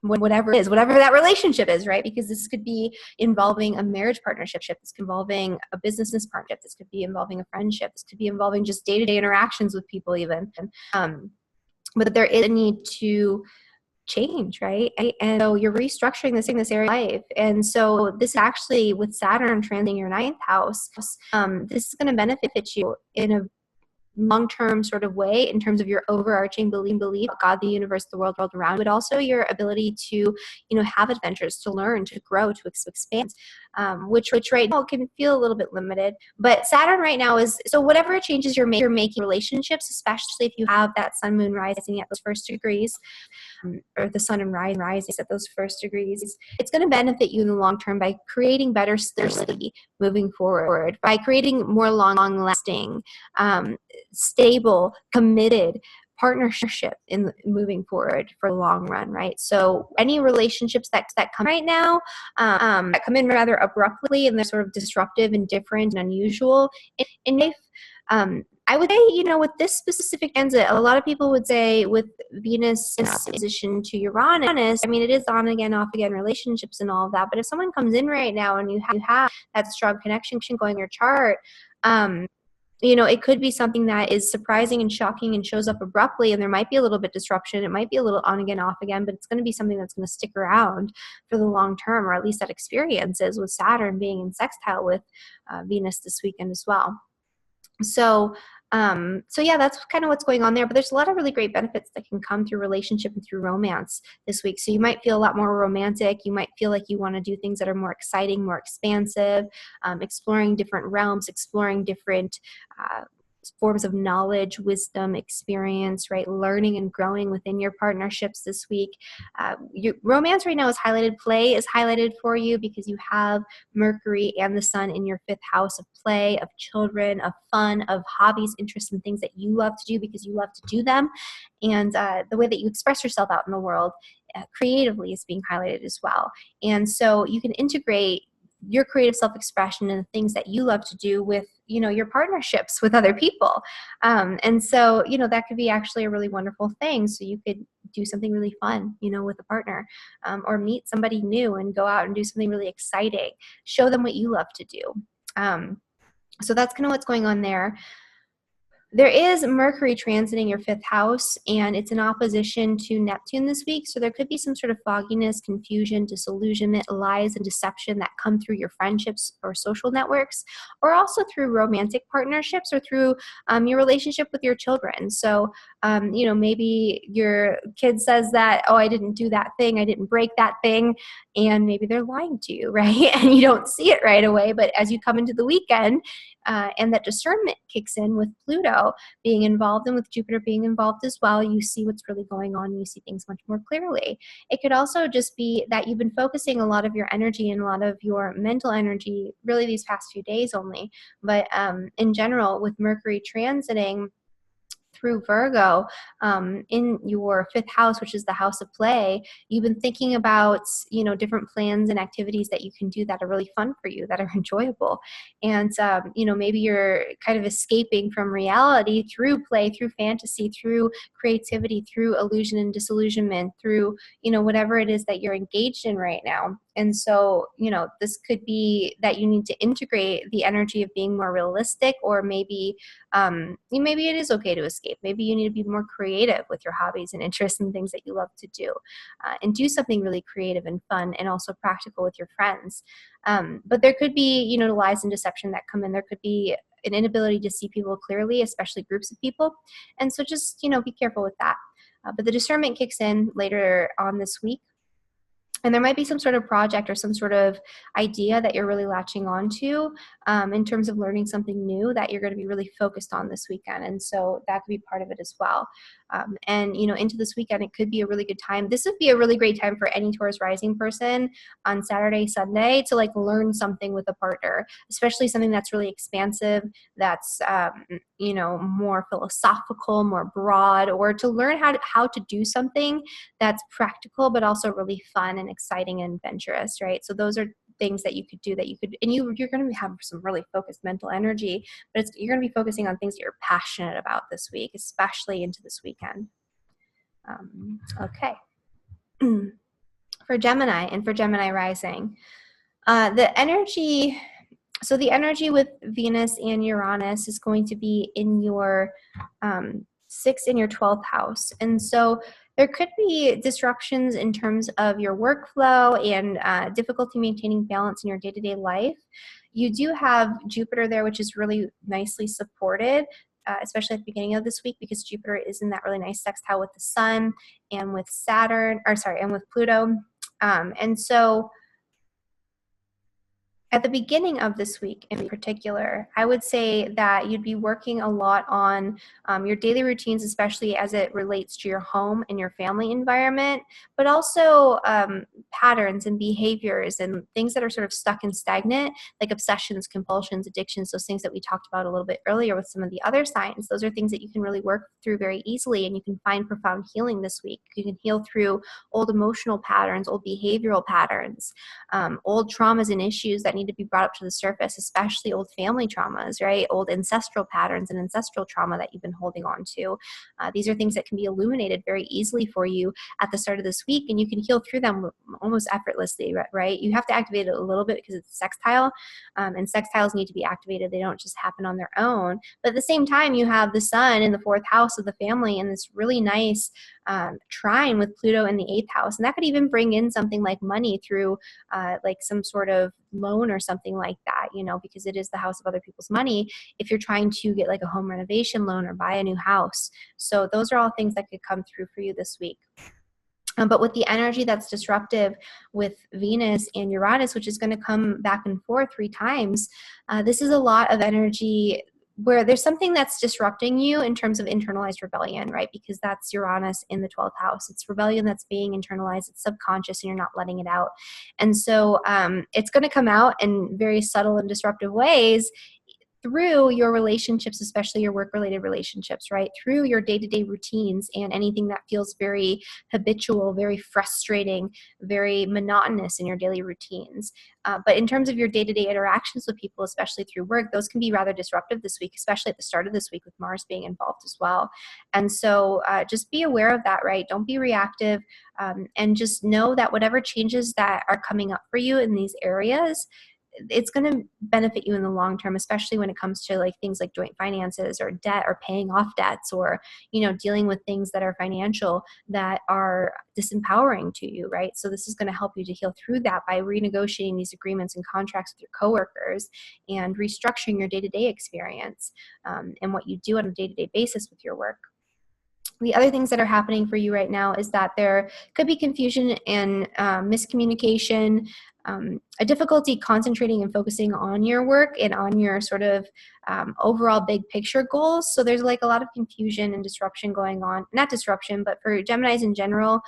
whatever that relationship is, right? Because this could be involving a marriage partnership, this could be involving a business partnership, this could be involving a friendship, this could be involving just day-to-day interactions with people even. But there is a need to change, right? And so you're restructuring this area of life. And so this is actually with Saturn transiting your 9th house. This is going to benefit you in a long-term sort of way in terms of your overarching belief, God, the universe, the world around, but also your ability to, have adventures, to learn, to grow, to expand, which right now can feel a little bit limited. But Saturn right now is, so whatever changes you're making relationships, especially if you have that sun, moon rising at those first degrees, or the sun and rising at those first degrees, it's going to benefit you in the long term by creating better stability moving forward, by creating more long-lasting, stable, committed partnership in moving forward for the long run, right? So any relationships that come right now, that come in rather abruptly and they're sort of disruptive and different and unusual in life, I would say, with this specific transit, a lot of people would say with Venus in opposition to Uranus, it is on again, off again relationships and all of that. But if someone comes in right now and you have that strong connection going in your chart, it could be something that is surprising and shocking and shows up abruptly, and there might be a little bit disruption. It might be a little on again, off again, but it's going to be something that's going to stick around for the long term, or at least that experience is, with Saturn being in sextile with Venus this weekend as well. So yeah, that's kind of what's going on there. But there's a lot of really great benefits that can come through relationship and through romance this week. So you might feel a lot more romantic. You might feel like you want to do things that are more exciting, more expansive, exploring different realms, exploring different forms of knowledge, wisdom, experience, right? Learning and growing within your partnerships this week. Your romance right now is highlighted. Play is highlighted for you because you have Mercury and the Sun in your 5th house of play, of children, of fun, of hobbies, interests, and things that you love to do because you love to do them. And the way that you express yourself out in the world creatively is being highlighted as well. And so you can integrate your creative self-expression and the things that you love to do with, your partnerships with other people. And so, that could be actually a really wonderful thing. So you could do something really fun, with a partner, or meet somebody new and go out and do something really exciting. Show them what you love to do. So that's kind of what's going on there. There is Mercury transiting your 5th house, and it's in opposition to Neptune this week. So there could be some sort of fogginess, confusion, disillusionment, lies, and deception that come through your friendships or social networks, or also through romantic partnerships or through your relationship with your children. So, maybe your kid says that, oh, I didn't do that thing, I didn't break that thing, and maybe they're lying to you, right? And you don't see it right away, but as you come into the weekend, and that discernment kicks in with Pluto being involved and with Jupiter being involved as well, you see what's really going on. You see things much more clearly. It could also just be that you've been focusing a lot of your energy and a lot of your mental energy really these past few days only. But in general, with Mercury transiting through Virgo in your 5th house, which is the house of play, you've been thinking about, different plans and activities that you can do that are really fun for you, that are enjoyable. And, maybe you're kind of escaping from reality through play, through fantasy, through creativity, through illusion and disillusionment, through, whatever it is that you're engaged in right now. And so, this could be that you need to integrate the energy of being more realistic, or maybe maybe it is okay to escape. Maybe you need to be more creative with your hobbies and interests and things that you love to do, and do something really creative and fun and also practical with your friends. But there could be, lies and deception that come in. There could be an inability to see people clearly, especially groups of people. And so just, be careful with that. But the discernment kicks in later on this week. And there might be some sort of project or some sort of idea that you're really latching on to in terms of learning something new that you're going to be really focused on this weekend. And so that could be part of it as well. And, into this weekend, it could be a really good time. This would be a really great time for any Taurus rising person on Saturday, Sunday to learn something with a partner, especially something that's really expansive, that's, more philosophical, more broad, or to learn how to do something that's practical, but also really fun and exciting and adventurous, right? So those are things that you could do and you're going to have some really focused mental energy, but you're going to be focusing on things that you're passionate about this week, especially into this weekend. Okay. For Gemini and for Gemini rising, the energy with Venus and Uranus is going to be in your 6th and your 12th house. And so there could be disruptions in terms of your workflow and difficulty maintaining balance in your day-to-day life. You do have Jupiter there, which is really nicely supported, especially at the beginning of this week, because Jupiter is in that really nice sextile with the Sun and with and with Pluto. And so at the beginning of this week in particular, I would say that you'd be working a lot on your daily routines, especially as it relates to your home and your family environment, but also patterns and behaviors and things that are sort of stuck and stagnant, like obsessions, compulsions, addictions, those things that we talked about a little bit earlier with some of the other signs. Those are things that you can really work through very easily, and you can find profound healing this week. You can heal through old emotional patterns, old behavioral patterns, old traumas and issues that need to be brought up to the surface, especially old family traumas, right? Old ancestral patterns and ancestral trauma that you've been holding on to. These are things that can be illuminated very easily for you at the start of this week, and you can heal through them almost effortlessly, right? You have to activate it a little bit because it's sextile, and sextiles need to be activated. They don't just happen on their own. But at the same time, you have the Sun in the 4th house of the family and this really nice trine with Pluto in the 8th house. And that could even bring in something like money through some sort of loan or something like that, because it is the house of other people's money if you're trying to get like a home renovation loan or buy a new house. So those are all things that could come through for you this week. But with the energy that's disruptive with Venus and Uranus, which is going to come back and forth 3 times, this is a lot of energy where there's something that's disrupting you in terms of internalized rebellion, right? Because that's Uranus in the 12th house. It's rebellion that's being internalized. It's subconscious and you're not letting it out. And so it's going to come out in very subtle and disruptive ways through your relationships, especially your work-related relationships, right? Through your day-to-day routines and anything that feels very habitual, very frustrating, very monotonous in your daily routines. But in terms of your day-to-day interactions with people, especially through work, those can be rather disruptive this week, especially at the start of this week with Mars being involved as well. And so just be aware of that, right? Don't be reactive, and just know that whatever changes that are coming up for you in these areas, it's going to benefit you in the long term, especially when it comes to like things like joint finances or debt or paying off debts, or, you know, dealing with things that are financial that are disempowering to you, right? So this is going to help you to heal through that by renegotiating these agreements and contracts with your coworkers and restructuring your day-to-day experience, and what you do on a day-to-day basis with your work. The other things that are happening for you right now is that there could be confusion and miscommunication, a difficulty concentrating and focusing on your work and on your sort of overall big picture goals. So there's like a lot of confusion and disruption going on. Not disruption, but for Geminis in general,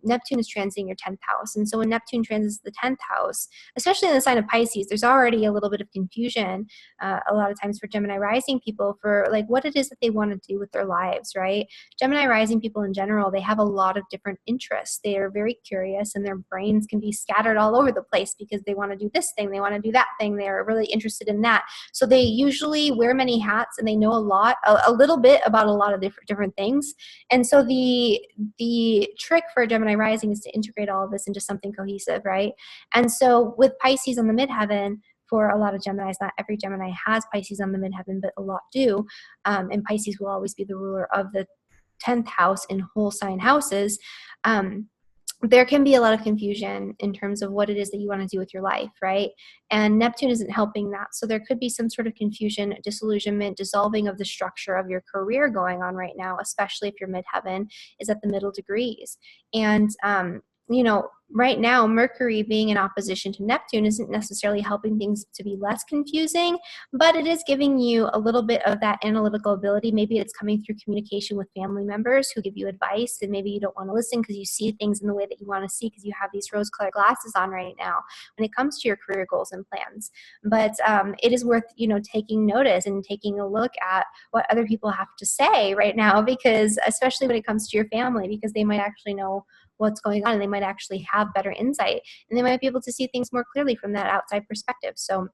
Neptune is transiting your 10th house. And so when Neptune transits the 10th house, especially in the sign of Pisces, there's already a little bit of confusion a lot of times for Gemini rising people for like what it is that they want to do with their lives, right? Gemini rising people in general, they have a lot of different interests. They are very curious and their brains can be scattered all over the place because they want to do this thing, they want to do that thing, they're really interested in that. So they usually wear many hats and they know a little bit about a lot of different things. And so the trick for Gemini rising is to integrate all of this into something cohesive, right? And so with Pisces on the midheaven, for a lot of Geminis, not every Gemini has Pisces on the midheaven, but a lot do. And Pisces will always be the ruler of the 10th house in whole sign houses. There can be a lot of confusion in terms of what it is that you want to do with your life, right? And Neptune isn't helping that. So there could be some sort of confusion, disillusionment, dissolving of the structure of your career going on right now, especially if your midheaven is at the middle degrees. And, you know, right now, Mercury being in opposition to Neptune isn't necessarily helping things to be less confusing, but it is giving you a little bit of that analytical ability. Maybe it's coming through communication with family members who give you advice, and maybe you don't want to listen because you see things in the way that you want to see because you have these rose-colored glasses on right now when it comes to your career goals and plans. But it is worth, you know, taking notice and taking a look at what other people have to say right now, because especially when it comes to your family, because they might actually know what's going on and they might actually have better insight and they might be able to see things more clearly from that outside perspective. So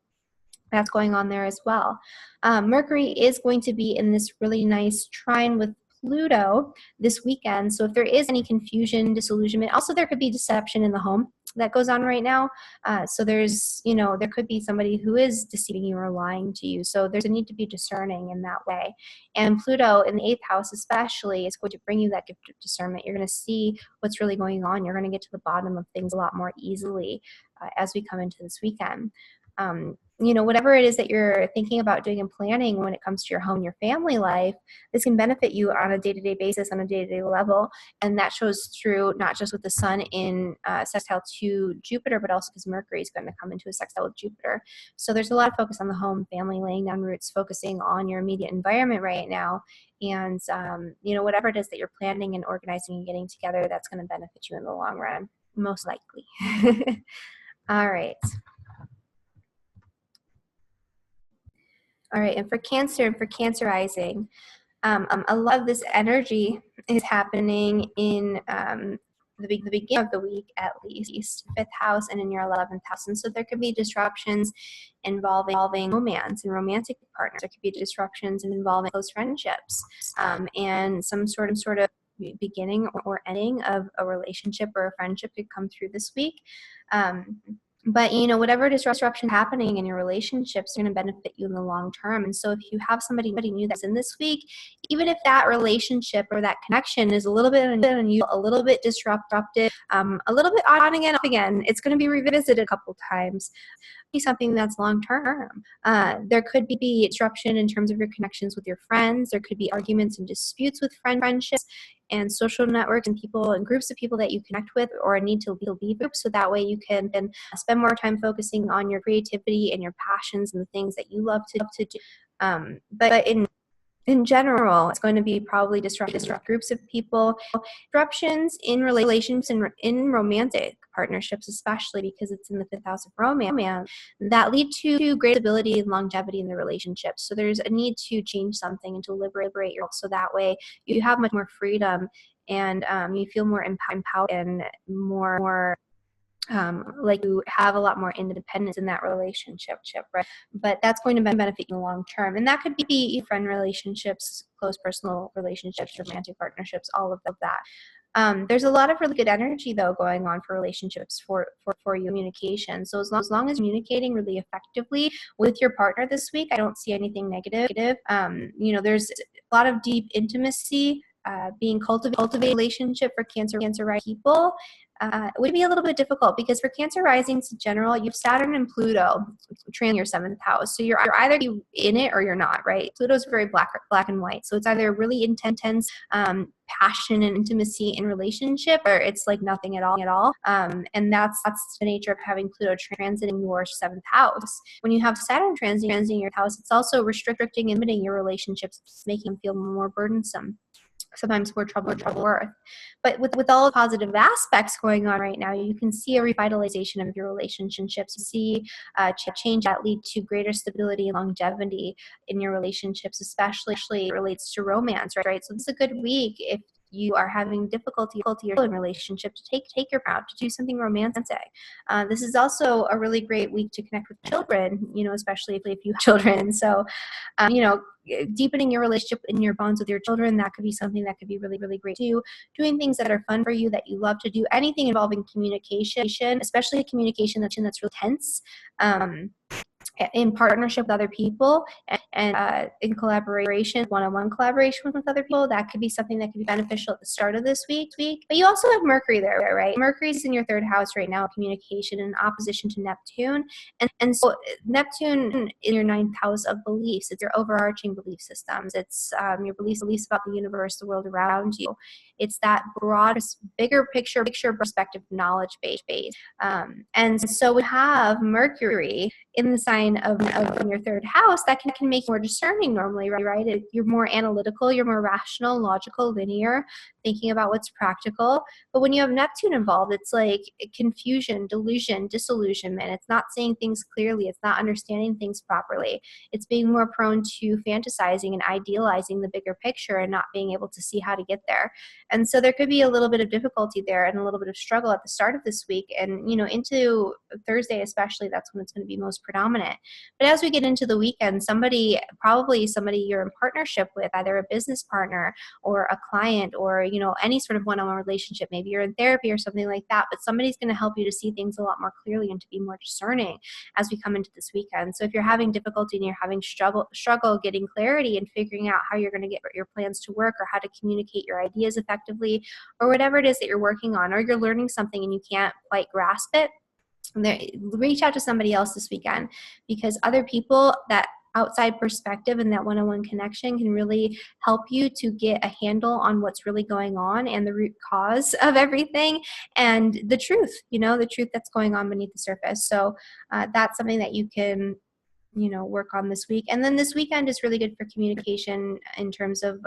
that's going on there as well. Mercury is going to be in this really nice trine with Pluto this weekend. So if there is any confusion, disillusionment, also there could be deception in the home that goes on right now. So there's, you know, there could be somebody who is deceiving you or lying to you. So there's a need to be discerning in that way. And Pluto in the 8th house especially is going to bring you that gift of discernment. You're going to see what's really going on. You're going to get to the bottom of things a lot more easily as we come into this weekend. You know, whatever it is that you're thinking about doing and planning when it comes to your home, your family life, this can benefit you on a day-to-day basis, on a day-to-day level. And that shows through not just with the sun in sextile to Jupiter, but also because Mercury is going to come into a sextile with Jupiter. So there's a lot of focus on the home, family, laying down roots, focusing on your immediate environment right now. And, you know, whatever it is that you're planning and organizing and getting together, that's going to benefit you in the long run, most likely. All right. All right, and for Cancer and for Cancerizing, a lot of this energy is happening in the beginning of the week, at least, 5th house and in your 11th house. And so there could be disruptions involving romance and romantic partners. There could be disruptions involving close friendships and some sort of beginning or ending of a relationship or a friendship could come through this week. But, you know, whatever disruption happening in your relationships is going to benefit you in the long term. And so if you have somebody new that's in this week, even if that relationship or that connection is a little bit unusual, a little bit disruptive, a little bit on again, off again, it's going to be revisited a couple times. Be something that's long term. There could be disruption in terms of your connections with your friends. There could be arguments and disputes with friendships and social networks and people and groups of people that you connect with or need to leave groups, so that way you can then spend more time focusing on your creativity and your passions and the things that you love to do. But in general, it's going to be probably disrupt groups of people, disruptions in relationships and in romantic partnerships, especially because it's in the 5th house of romance, that lead to great stability and longevity in the relationship. So there's a need to change something and to liberate yourself, so that way you have much more freedom and you feel more empowered and more like you have a lot more independence in that relationship, right? But that's going to benefit you long term. And that could be friend relationships, close personal relationships, romantic partnerships, all of that. There's a lot of really good energy though going on for relationships for you, communication. So as long as communicating really effectively with your partner this week, I don't see anything negative. There's a lot of deep intimacy being cultivated relationship for Cancer rising people. It would be a little bit difficult because for Cancer risings in general, you have Saturn and Pluto transiting your 7th house. So you're either in it or you're not, right? Pluto's very black and white. So it's either really intense passion and intimacy in relationship, or it's like nothing at all. And that's the nature of having Pluto transiting your 7th house. When you have Saturn transiting your house, it's also restricting and limiting your relationships, making them feel more burdensome. Sometimes more trouble worth. But with all the positive aspects going on right now, you can see a revitalization of your relationships. You see change that lead to greater stability and longevity in your relationships, especially it relates to romance, right? So this is a good week if you are having difficulty in relationship to take your out to do something romantic. This is also a really great week to connect with children, especially if you have children. So, deepening your relationship and your bonds with your children, that could be something that could be really, really great too. Doing things that are fun for you, that you love to do, anything involving communication, especially communication that's really tense. In partnership with other people and in collaboration, one-on-one collaboration with other people, that could be something that could be beneficial at the start of this week. But you also have Mercury there, right? Mercury's in your 3rd house right now, communication, in opposition to Neptune. And so Neptune in your 9th house of beliefs. It's your overarching belief systems. It's your beliefs about the universe, the world around you. It's that broad, bigger picture perspective, knowledge base. And so we have Mercury in the sign of your 3rd house, that can make you more discerning normally, right? You're more analytical, you're more rational, logical, linear, thinking about what's practical. But when you have Neptune involved, it's like confusion, delusion, disillusionment. It's not seeing things clearly. It's not understanding things properly. It's being more prone to fantasizing and idealizing the bigger picture and not being able to see how to get there. And so there could be a little bit of difficulty there and a little bit of struggle at the start of this week. And, into Thursday especially, that's when it's going to be most predominant. But as we get into the weekend, probably somebody you're in partnership with, either a business partner or a client or, any sort of one-on-one relationship, maybe you're in therapy or something like that, but somebody's going to help you to see things a lot more clearly and to be more discerning as we come into this weekend. So if you're having difficulty and you're having struggle getting clarity and figuring out how you're going to get your plans to work or how to communicate your ideas effectively or whatever it is that you're working on, or you're learning something and you can't quite grasp it, reach out to somebody else this weekend, because other people, that outside perspective and that one-on-one connection can really help you to get a handle on what's really going on and the root cause of everything and the truth, the truth that's going on beneath the surface. So that's something that you can work on this week. And then this weekend is really good for communication in terms of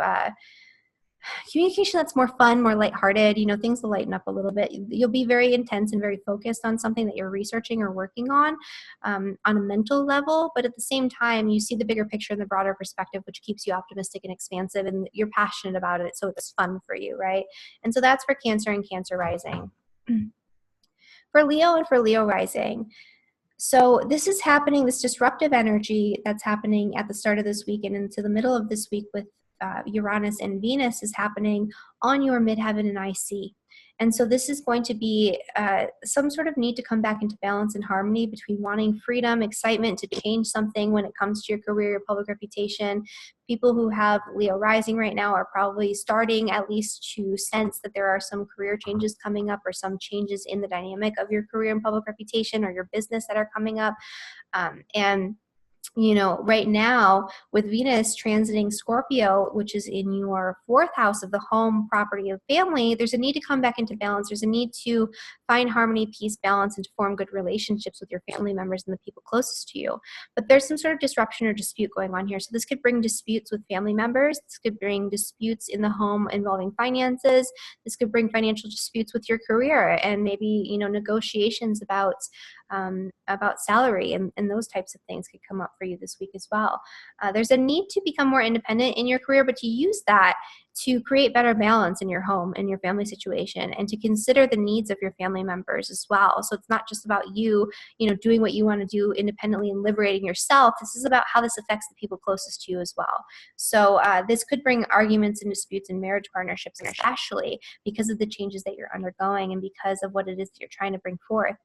communication that's more fun, more lighthearted, things will lighten up a little bit. You'll be very intense and very focused on something that you're researching or working on a mental level, but at the same time, you see the bigger picture and the broader perspective, which keeps you optimistic and expansive, and you're passionate about it, so it's fun for you, right? And so that's for Cancer and Cancer rising. For Leo and for Leo rising, so this is happening, this disruptive energy that's happening at the start of this week and into the middle of this week with Uranus and Venus is happening on your midheaven and IC. And so this is going to be some sort of need to come back into balance and harmony between wanting freedom, excitement to change something when it comes to your career, your public reputation. People who have Leo rising right now are probably starting at least to sense that there are some career changes coming up or some changes in the dynamic of your career and public reputation or your business that are coming up. Right now with Venus transiting Scorpio, which is in your 4th house of the home, property, of family, there's a need to come back into balance. There's a need to find harmony, peace, balance, and to form good relationships with your family members and the people closest to you. But there's some sort of disruption or dispute going on here. So this could bring disputes with family members. This could bring disputes in the home involving finances. This could bring financial disputes with your career and maybe, negotiations about salary and those types of things could come up for you this week as well. There's a need to become more independent in your career, but to use that to create better balance in your home and your family situation, and to consider the needs of your family members as well. So it's not just about you, doing what you want to do independently and liberating yourself. This is about how this affects the people closest to you as well. So this could bring arguments and disputes in marriage partnerships, especially because of the changes that you're undergoing and because of what it is that you're trying to bring forth.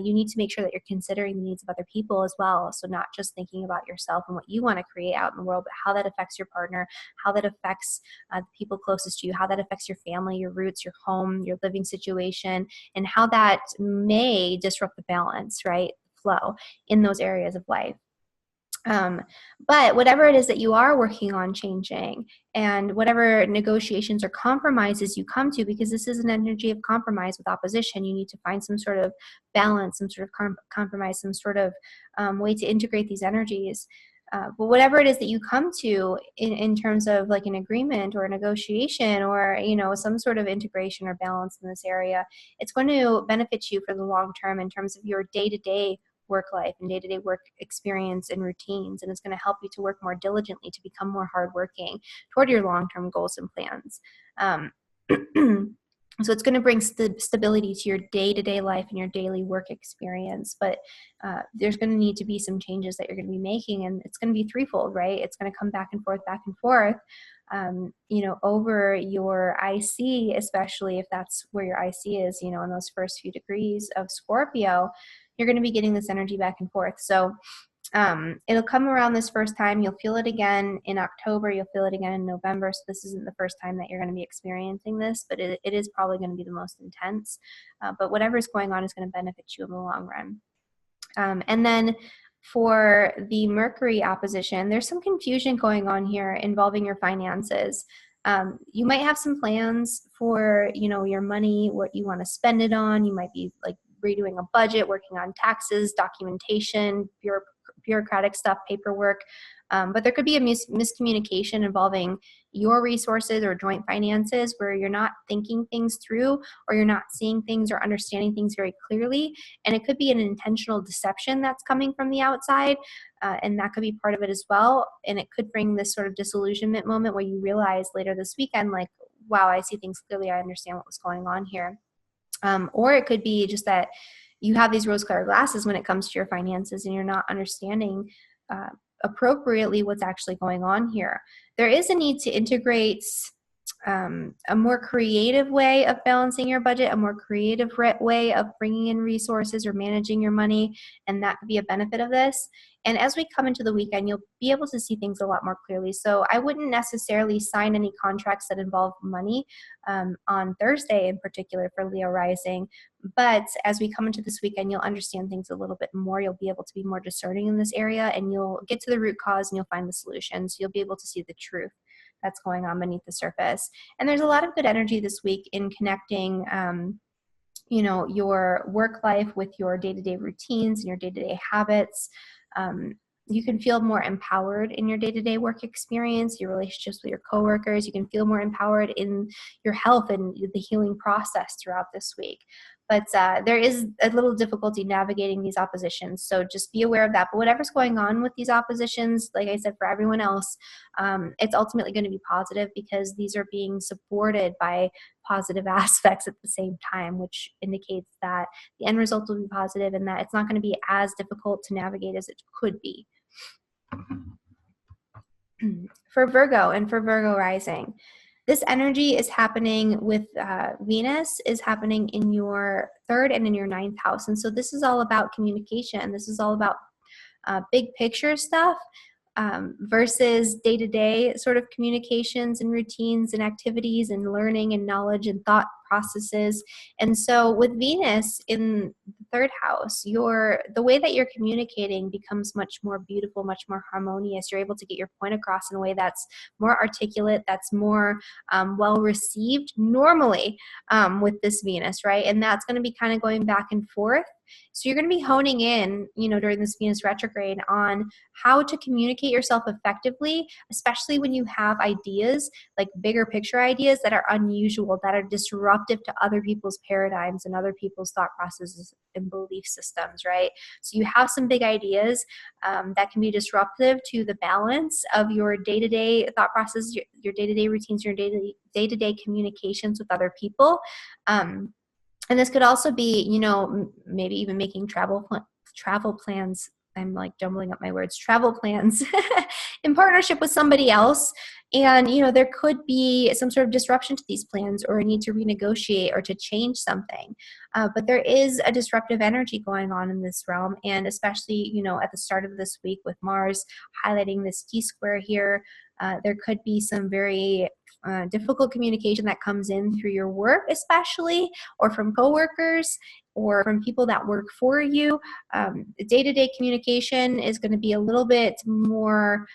You need to make sure that you're considering the needs of other people as well. So not just thinking about yourself and what you want to create out in the world, but how that affects your partner, how that affects the people closest to you, how that affects your family, your roots, your home, your living situation, and how that may disrupt the balance, right? Flow in those areas of life. But whatever it is that you are working on changing, and whatever negotiations or compromises you come to, because this is an energy of compromise with opposition, you need to find some sort of balance, some sort of compromise, some sort of way to integrate these energies. But whatever it is that you come to in terms of like an agreement or a negotiation or, some sort of integration or balance in this area, it's going to benefit you for the long term in terms of your day-to-day work life and day-to-day work experience and routines. And it's going to help you to work more diligently, to become more hardworking toward your long-term goals and plans. So it's going to bring stability to your day-to-day life and your daily work experience. But there's going to need to be some changes that you're going to be making, and it's going to be threefold, right? It's going to come back and forth, over your IC, especially if that's where your IC is, in those first few degrees of Scorpio, you're going to be getting this energy back and forth. So it'll come around this first time. You'll feel it again in October. You'll feel it again in November. So this isn't the first time that you're going to be experiencing this, but it is probably going to be the most intense. But whatever's going on is going to benefit you in the long run. And then for the Mercury opposition, there's some confusion going on here involving your finances. You might have some plans for, your money, what you want to spend it on. You might be like redoing a budget, working on taxes, documentation, bureaucratic stuff, paperwork. But there could be a miscommunication involving your resources or joint finances where you're not thinking things through, or you're not seeing things or understanding things very clearly. And it could be an intentional deception that's coming from the outside. And that could be part of it as well. And it could bring this sort of disillusionment moment where you realize later this weekend, like, wow, I see things clearly. I understand what was going on here. Or it could be just that you have these rose-colored glasses when it comes to your finances, and you're not understanding appropriately what's actually going on here. There is a need to integrate a more creative way of balancing your budget, a more creative way of bringing in resources or managing your money, and that could be a benefit of this. And as we come into the weekend, you'll be able to see things a lot more clearly. So I wouldn't necessarily sign any contracts that involve money on Thursday in particular for Leo rising. But as we come into this weekend, you'll understand things a little bit more. You'll be able to be more discerning in this area, and you'll get to the root cause and you'll find the solutions. You'll be able to see the truth that's going on beneath the surface. And there's a lot of good energy this week in connecting your work life with your day-to-day routines and your day-to-day habits. You can feel more empowered in your day-to-day work experience, your relationships with your coworkers. You can feel more empowered in your health and the healing process throughout this week. But there is a little difficulty navigating these oppositions, so just be aware of that. But whatever's going on with these oppositions, like I said, for everyone else, it's ultimately going to be positive because these are being supported by positive aspects at the same time, which indicates that the end result will be positive and that it's not going to be as difficult to navigate as it could be. For Virgo and for Virgo rising, this energy is happening with Venus is happening in your 3rd and in your 9th house. And so this is all about communication. This is all about big picture stuff versus day-to-day sort of communications and routines and activities and learning and knowledge and thought processes. And so with Venus in the 3rd house, the way that you're communicating becomes much more beautiful, much more harmonious. You're able to get your point across in a way that's more articulate, that's more well received normally with this Venus, right? And that's going to be kind of going back and forth. So you're going to be honing in, during this Venus retrograde on how to communicate yourself effectively, especially when you have ideas, like bigger picture ideas that are unusual, that are disruptive to other people's paradigms and other people's thought processes and belief systems, right? So you have some big ideas that can be disruptive to the balance of your day-to-day thought process, your day-to-day routines, your day-to-day communications with other people. And this could also be, maybe even making travel plans. I'm like jumbling up my words, travel plans in partnership with somebody else. And, there could be some sort of disruption to these plans or a need to renegotiate or to change something. But there is a disruptive energy going on in this realm. And especially, at the start of this week with Mars highlighting this T-square here, there could be some very difficult communication that comes in through your work, especially, or from coworkers, or from people that work for you. Day-to-day communication is going to be a little bit more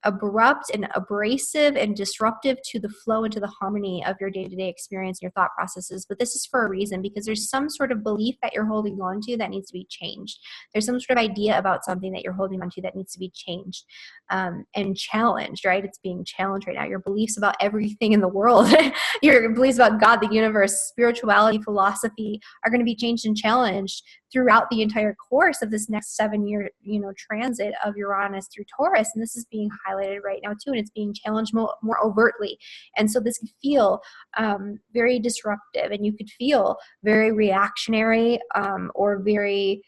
abrupt and abrasive and disruptive to the flow and to the harmony of your day-to-day experience, your thought processes. But this is for a reason, because there's some sort of belief that you're holding on to that needs to be changed. There's some sort of idea about something that you're holding on to that needs to be changed and challenged, right? It's being challenged right now. Your beliefs about everything in the world, your beliefs about God, the universe, spirituality, philosophy are going to be changed and challenged throughout the entire course of this next 7-year, transit of Uranus through Taurus. And this is being highlighted right now too, and it's being challenged more overtly. And so this could feel very disruptive, and you could feel very reactionary or very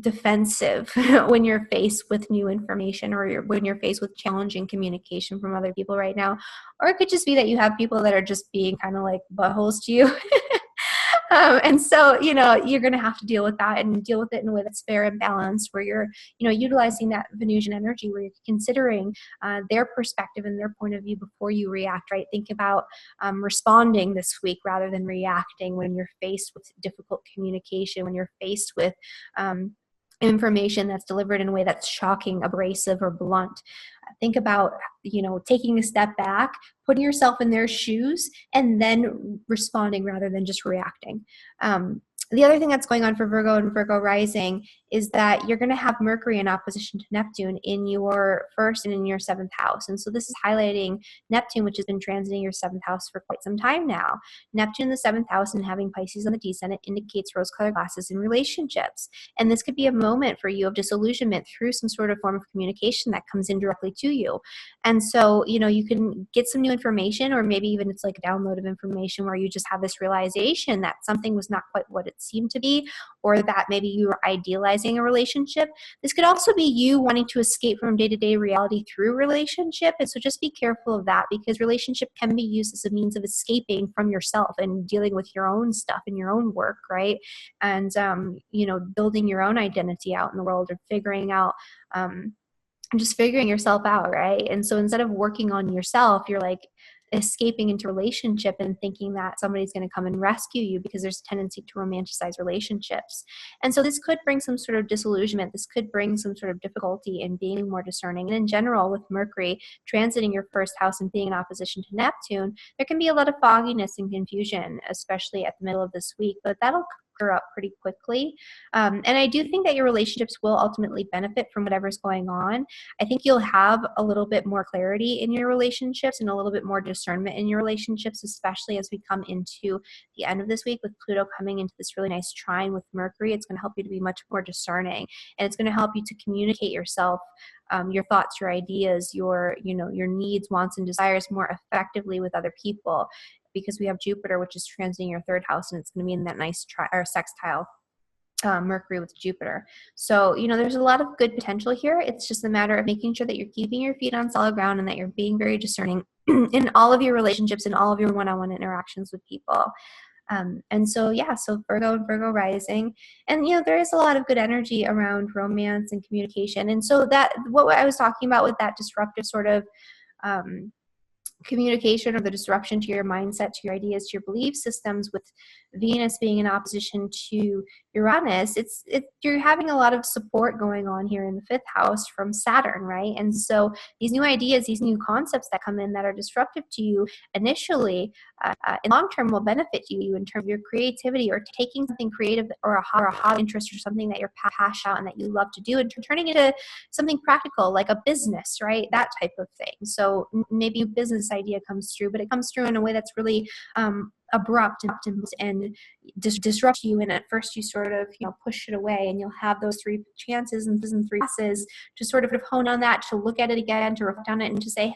defensive when you're faced with new information, or when you're faced with challenging communication from other people right now. Or it could just be that you have people that are just being kind of like buttholes to you. And so, you're going to have to deal with that, and deal with it in a way that's fair and balanced, where you're, utilizing that Venusian energy, where you're considering their perspective and their point of view before you react, right? Think about responding this week rather than reacting when you're faced with difficult communication, when you're faced with information that's delivered in a way that's shocking, abrasive, or blunt. Think about, taking a step back, putting yourself in their shoes, and then responding rather than just reacting. The other thing that's going on for Virgo and Virgo rising is that you're going to have Mercury in opposition to Neptune in your first and in your seventh house. And so this is highlighting Neptune, which has been transiting your seventh house for quite some time now. Neptune in the seventh house and having Pisces on the descendant indicates rose-colored glasses in relationships. And this could be a moment for you of disillusionment through some sort of form of communication that comes in directly to you. And so, you can get some new information, or maybe even it's like a download of information where you just have this realization that something was not quite what it seemed to be, or that maybe you were idealizing a relationship. This could also be you wanting to escape from day-to-day reality through relationship. And so just be careful of that, because relationship can be used as a means of escaping from yourself and dealing with your own stuff and your own work, right? And, building your own identity out in the world, or figuring out, just figuring yourself out, right? And so instead of working on yourself, you're like escaping into relationship and thinking that somebody's going to come and rescue you, because there's a tendency to romanticize relationships. And so this could bring some sort of disillusionment. This could bring some sort of difficulty in being more discerning. And in general, with Mercury transiting your first house and being in opposition to Neptune, there can be a lot of fogginess and confusion, especially at the middle of this week, but that'll clear up pretty quickly. And I do think that your relationships will ultimately benefit from whatever's going on. I think you'll have a little bit more clarity in your relationships and a little bit more discernment in your relationships, especially as we come into the end of this week with Pluto coming into this really nice trine with Mercury. It's going to help you to be much more discerning, and it's going to help you to communicate yourself, your thoughts, your ideas, your needs, wants, and desires more effectively with other people, because we have Jupiter, which is transiting your third house, and it's going to be in that nice sextile Mercury with Jupiter. So, there's a lot of good potential here. It's just a matter of making sure that you're keeping your feet on solid ground and that you're being very discerning in all of your relationships and all of your one-on-one interactions with people. And so, so Virgo and Virgo rising, and, there is a lot of good energy around romance and communication. And so that, what I was talking about with that disruptive sort of, communication, or the disruption to your mindset, to your ideas, to your belief systems, with Venus being in opposition to Uranus, you're having a lot of support going on here in the 5th house from Saturn, right? And so these new ideas, these new concepts that come in that are disruptive to you initially, in long term will benefit you in terms of your creativity or taking something creative or a hobby interest or something that you're passionate about and that you love to do and turning it into something practical like a business, right? That type of thing. So maybe a business idea comes through, but it comes through in a way that's really abrupt and disrupt you. And at first you sort of, push it away, and you'll have those 3 chances and 3 passes to sort of hone on that, to look at it again, to reflect on it, and to say,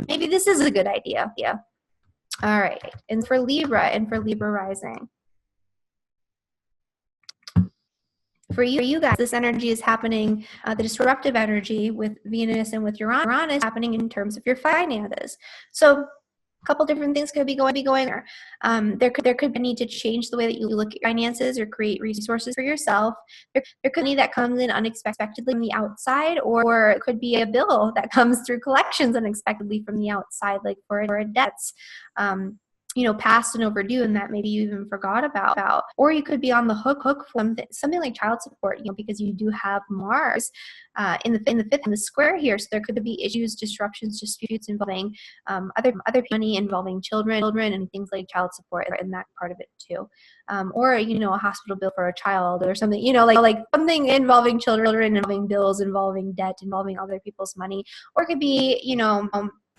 maybe this is a good idea. Yeah. All right. And for Libra rising. For you guys, this energy is happening, the disruptive energy with Venus and with Uranus happening in terms of your finances. So a couple different things could be going there. There could be a need to change the way that you look at finances or create resources for yourself. There could be that comes in unexpectedly from the outside, or it could be a bill that comes through collections unexpectedly from the outside, like for a debts. Past and overdue, and that maybe you even forgot about. Or you could be on the hook for something like child support, because you do have Mars in the 5th in the square here. So there could be issues, disruptions, disputes involving other money, involving children, and things like child support in that part of it too. Or a hospital bill for a child or something, like something involving children, involving bills, involving debt, involving other people's money. Or it could be,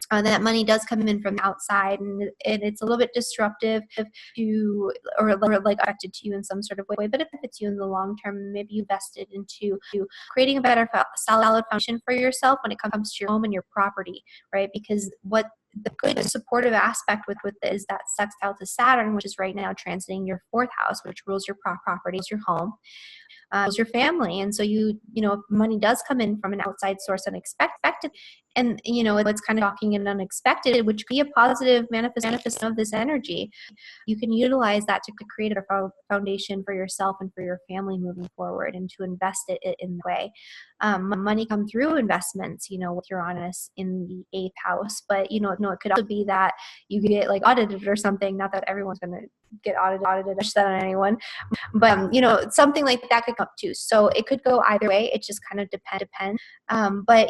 that money does come in from the outside, and it's a little bit disruptive to, or like affected to you in some sort of way, but it benefits you in the long term. Maybe you invested into creating a better solid foundation for yourself when it comes to your home and your property, right? Because what the good supportive aspect with this is that sextile to Saturn, which is right now transiting your 4th house, which rules your properties, your home, your family. And so if money does come in from an outside source unexpected, and it's kind of shocking and unexpected, which could be a positive manifestation of this energy, you can utilize that to create a foundation for yourself and for your family moving forward, and to invest it in the way. Money come through investments, with Uranus in the 8th house, but it could also be that you get like audited or something. Not that everyone's going to get audited. I push that on anyone, but something like that could come up too. So it could go either way. It just kind of depends. But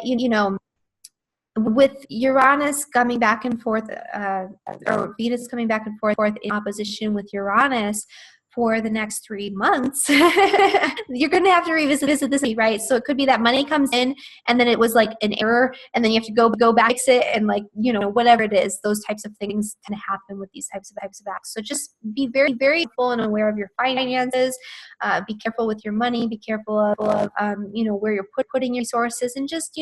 with Uranus coming back and forth, or Venus coming back and forth in opposition with Uranus for the next 3 months, you're going to have to revisit this, right? So it could be that money comes in and then it was like an error, and then you have to go back, fix it, and whatever it is, those types of things can happen with these types of acts. So just be very, very full and aware of your finances. Be careful with your money. Be careful of where you're putting your resources, and just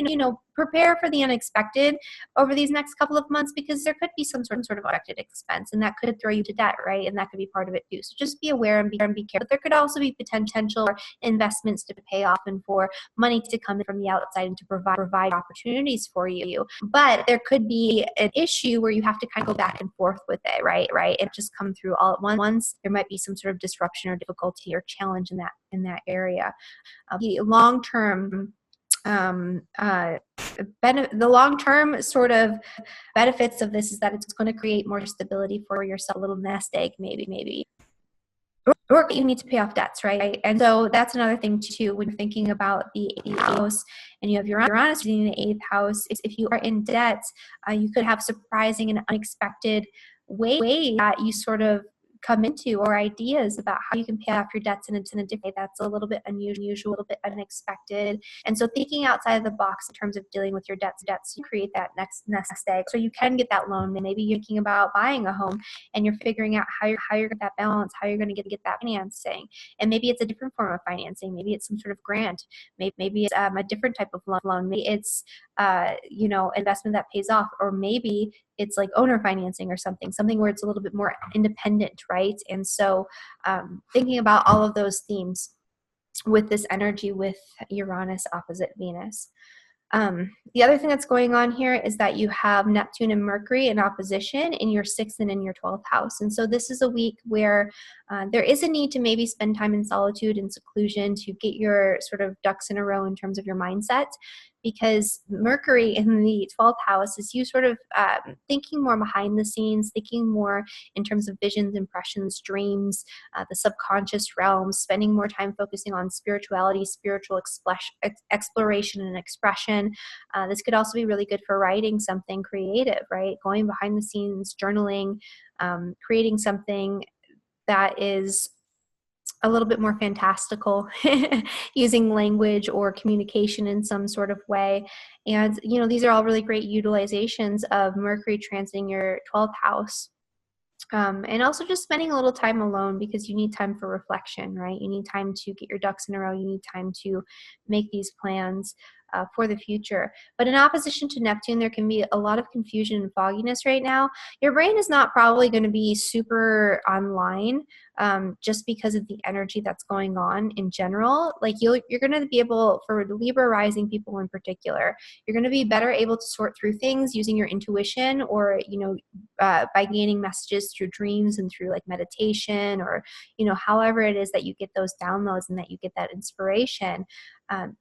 prepare for the unexpected over these next couple of months, because there could be some sort of unexpected expense, and that could throw you to debt, right? And that could be part of it too. So just be aware and be careful. But there could also be potential investments to pay off, and for money to come in from the outside and to provide opportunities for you. But there could be an issue where you have to kind of go back and forth with it, right? It just come through all at once. There might be some sort of disruption or difficulty or challenge in that area. The long-term the long-term sort of benefits of this is that it's going to create more stability for yourself, a little nest egg, maybe. Or you need to pay off debts, right? And so that's another thing too, when you're thinking about the 8th house and you have Uranus in the 8th house. If you are in debt, you could have surprising and unexpected way that you sort of come into, or ideas about how you can pay off your debts in a different way that's a little bit unusual, a little bit unexpected. And so thinking outside of the box in terms of dealing with your debts to create that next nest egg, so you can get that loan. Maybe you're thinking about buying a home and you're figuring out how you're going to get that balance, how you're going to get that financing. And maybe it's a different form of financing. Maybe it's some sort of grant. Maybe it's a different type of loan. Maybe it's investment that pays off, or maybe it's like owner financing or something where it's a little bit more independent, right? And so thinking about all of those themes with this energy with Uranus opposite Venus. The other thing that's going on here is that you have Neptune and Mercury in opposition in your 6th and in your 12th house. And so this is a week where there is a need to maybe spend time in solitude and seclusion to get your sort of ducks in a row in terms of your mindset, because Mercury in the 12th house is you sort of thinking more behind the scenes, thinking more in terms of visions, impressions, dreams, the subconscious realms, spending more time focusing on spirituality, spiritual exploration and expression. This could also be really good for writing something creative, right? Going behind the scenes, journaling, creating something that is a little bit more fantastical, using language or communication in some sort of way. And, you know, these are all really great utilizations of Mercury transiting your 12th house. And also just spending a little time alone, because you need time for reflection, right? You need time to get your ducks in a row. You need time to make these plans for the future. But in opposition to Neptune, there can be a lot of confusion and fogginess right now. Your brain is not probably going to be super online just because of the energy that's going on in general. Like you're going to be able, for the Libra rising people in particular, you're going to be better able to sort through things using your intuition, or, you know, by gaining messages through dreams and through like meditation, or, you know, however it is that you get those downloads and that you get that inspiration.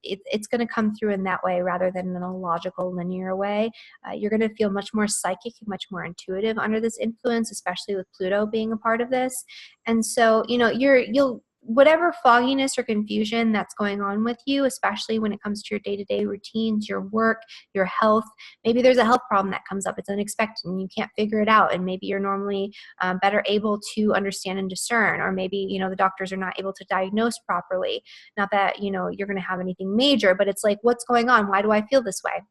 It's going to come through in that way rather than in a logical, linear way. You're going to feel much more psychic and much more intuitive under this influence, especially with Pluto being a part of this. And so, you know, you'll whatever fogginess or confusion that's going on with you, especially when it comes to your day-to-day routines, your work, your health. Maybe there's a health problem that comes up. It's unexpected and you can't figure it out. And maybe you're normally better able to understand and discern. Or maybe, you know, the doctors are not able to diagnose properly. Not that, you know, you're going to have anything major, but it's like, what's going on? Why do I feel this way?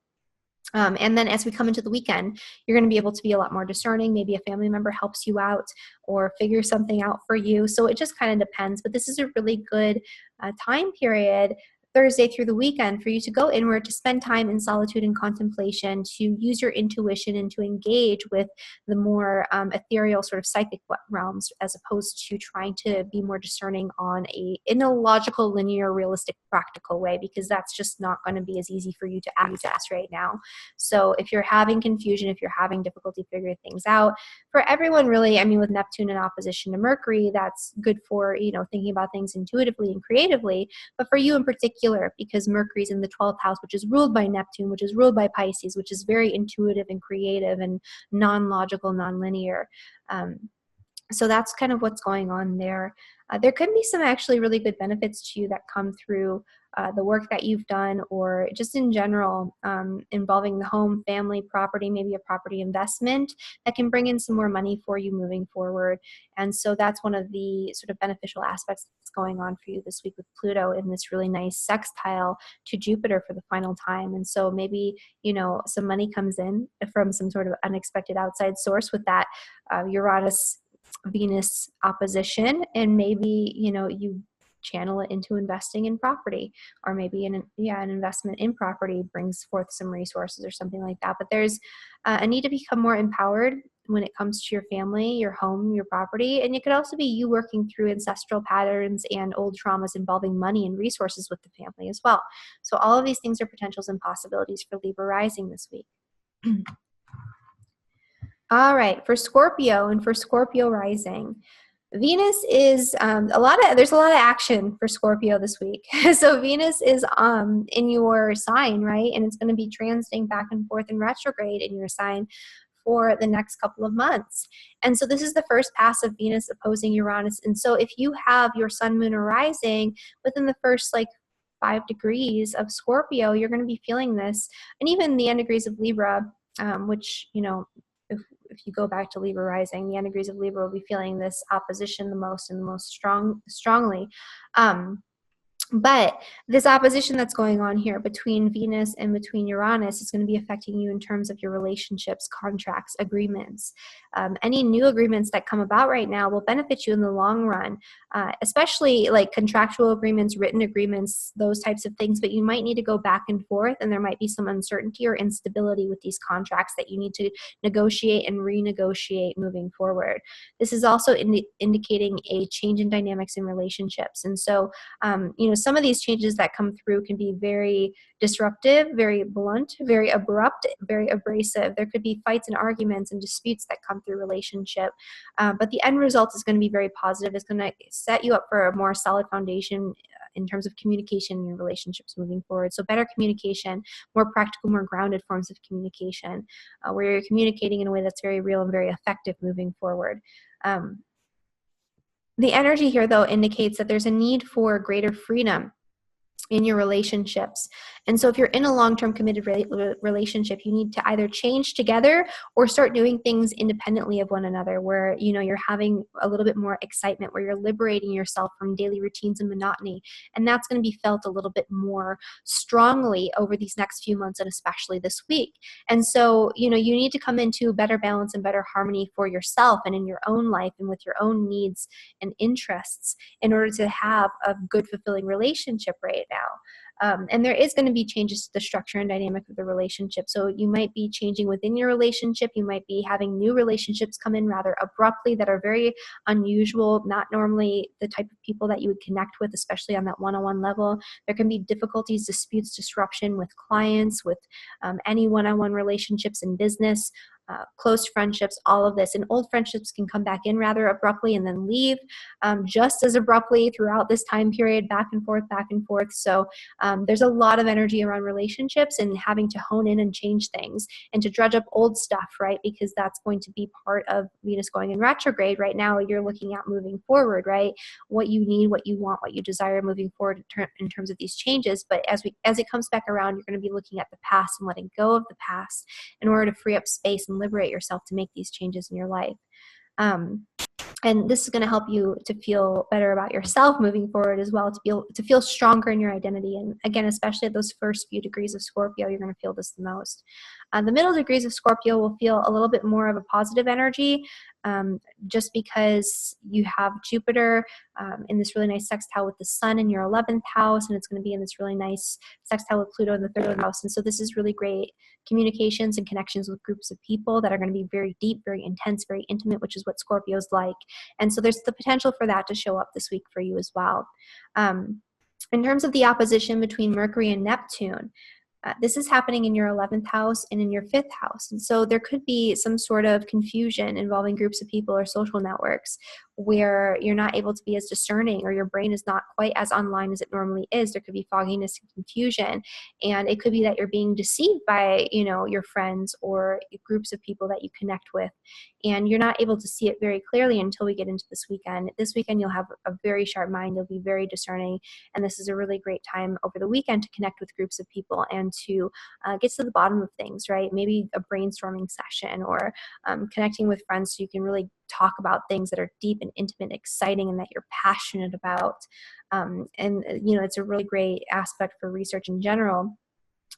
And then as we come into the weekend, you're going to be able to be a lot more discerning. Maybe a family member helps you out or figure something out for you. So it just kind of depends. But this is a really good time period, Thursday through the weekend, for you to go inward, to spend time in solitude and contemplation, to use your intuition and to engage with the more ethereal sort of psychic realms, as opposed to trying to be more discerning in a logical, linear, realistic, practical way, because that's just not going to be as easy for you to access right now. So if you're having confusion, if you're having difficulty figuring things out, for everyone really, I mean, with Neptune in opposition to Mercury, that's good for, you know, thinking about things intuitively and creatively. But for you in particular, because Mercury's in the 12th house, which is ruled by Neptune, which is ruled by Pisces, which is very intuitive and creative and non-logical, non-linear. So that's kind of what's going on there. There could be some actually really good benefits to you that come through the work that you've done, or just in general involving the home, family, property, maybe a property investment that can bring in some more money for you moving forward. And so that's one of the sort of beneficial aspects that's going on for you this week with Pluto in this really nice sextile to Jupiter for the final time. And so maybe, you know, some money comes in from some sort of unexpected outside source with that Uranus Venus opposition, and maybe, you know, you channel it into investing in property, or maybe an investment in property brings forth some resources or something like that. But there's a need to become more empowered when it comes to your family, your home, your property. And it could also be you working through ancestral patterns and old traumas involving money and resources with the family as well. So all of these things are potentials and possibilities for Libra rising this week. All right, for Scorpio and for Scorpio rising, Venus is there's a lot of action for Scorpio this week. So Venus is in your sign, right? And it's going to be transiting back and forth in retrograde in your sign for the next couple of months. And so this is the first pass of Venus opposing Uranus. And so if you have your sun, moon, or rising within the first 5 degrees of Scorpio, you're going to be feeling this. And even the end degrees of Libra, which, you know, if you go back to Libra rising, the end degrees of Libra will be feeling this opposition the most and the most strongly. But this opposition that's going on here between Venus and between Uranus is going to be affecting you in terms of your relationships, contracts, agreements. Any new agreements that come about right now will benefit you in the long run, especially like contractual agreements, written agreements, those types of things. But you might need to go back and forth, and there might be some uncertainty or instability with these contracts that you need to negotiate and renegotiate moving forward. This is also indicating a change in dynamics in relationships. And so, you know, some of these changes that come through can be very disruptive, very blunt, very abrupt, very abrasive. There could be fights and arguments and disputes that come through relationship. But the end result is going to be very positive. It's going to set you up for a more solid foundation in terms of communication in your relationships moving forward. So better communication, more practical, more grounded forms of communication, where you're communicating in a way that's very real and very effective moving forward. The energy here, though, indicates that there's a need for greater freedom in your relationships. And so if you're in a long-term committed relationship, you need to either change together or start doing things independently of one another, where, you know, you're having a little bit more excitement, where you're liberating yourself from daily routines and monotony. And that's going to be felt a little bit more strongly over these next few months, and especially this week. And so, you know, you need to come into better balance and better harmony for yourself and in your own life and with your own needs and interests in order to have a good, fulfilling relationship right now. And there is going to be changes to the structure and dynamic of the relationship. So you might be changing within your relationship. You might be having new relationships come in rather abruptly that are very unusual, not normally the type of people that you would connect with, especially on that one-on-one level. There can be difficulties, disputes, disruption with clients, with any one-on-one relationships in business. Close friendships, all of this. And old friendships can come back in rather abruptly and then leave just as abruptly throughout this time period, back and forth, back and forth. So there's a lot of energy around relationships and having to hone in and change things and to dredge up old stuff, right? Because that's going to be part of Venus going in retrograde. Right now, you're looking at moving forward, right? What you need, what you want, what you desire moving forward in terms of these changes. But as it comes back around, you're going to be looking at the past and letting go of the past in order to free up space and liberate yourself to make these changes in your life. And this is going to help you to feel better about yourself moving forward as well, to feel stronger in your identity. And again, especially at those first few degrees of Scorpio, you're going to feel this the most. The middle degrees of Scorpio will feel a little bit more of a positive energy, just because you have Jupiter in this really nice sextile with the Sun in your 11th house, and it's going to be in this really nice sextile with Pluto in the 3rd house. And so this is really great communications and connections with groups of people that are going to be very deep, very intense, very intimate, which is what Scorpio's like. And so there's the potential for that to show up this week for you as well. In terms of the opposition between Mercury and Neptune, this is happening in your 11th house and in your 5th house. And so there could be some sort of confusion involving groups of people or social networks where you're not able to be as discerning, or your brain is not quite as online as it normally is. There could be fogginess and confusion. And it could be that you're being deceived by, you know, your friends or groups of people that you connect with. And you're not able to see it very clearly until we get into this weekend. This weekend, you'll have a very sharp mind. You'll be very discerning. And this is a really great time over the weekend to connect with groups of people and to get to the bottom of things, right? Maybe a brainstorming session, or connecting with friends so you can really talk about things that are deep and intimate and exciting and that you're passionate about. And, you know, it's a really great aspect for research in general.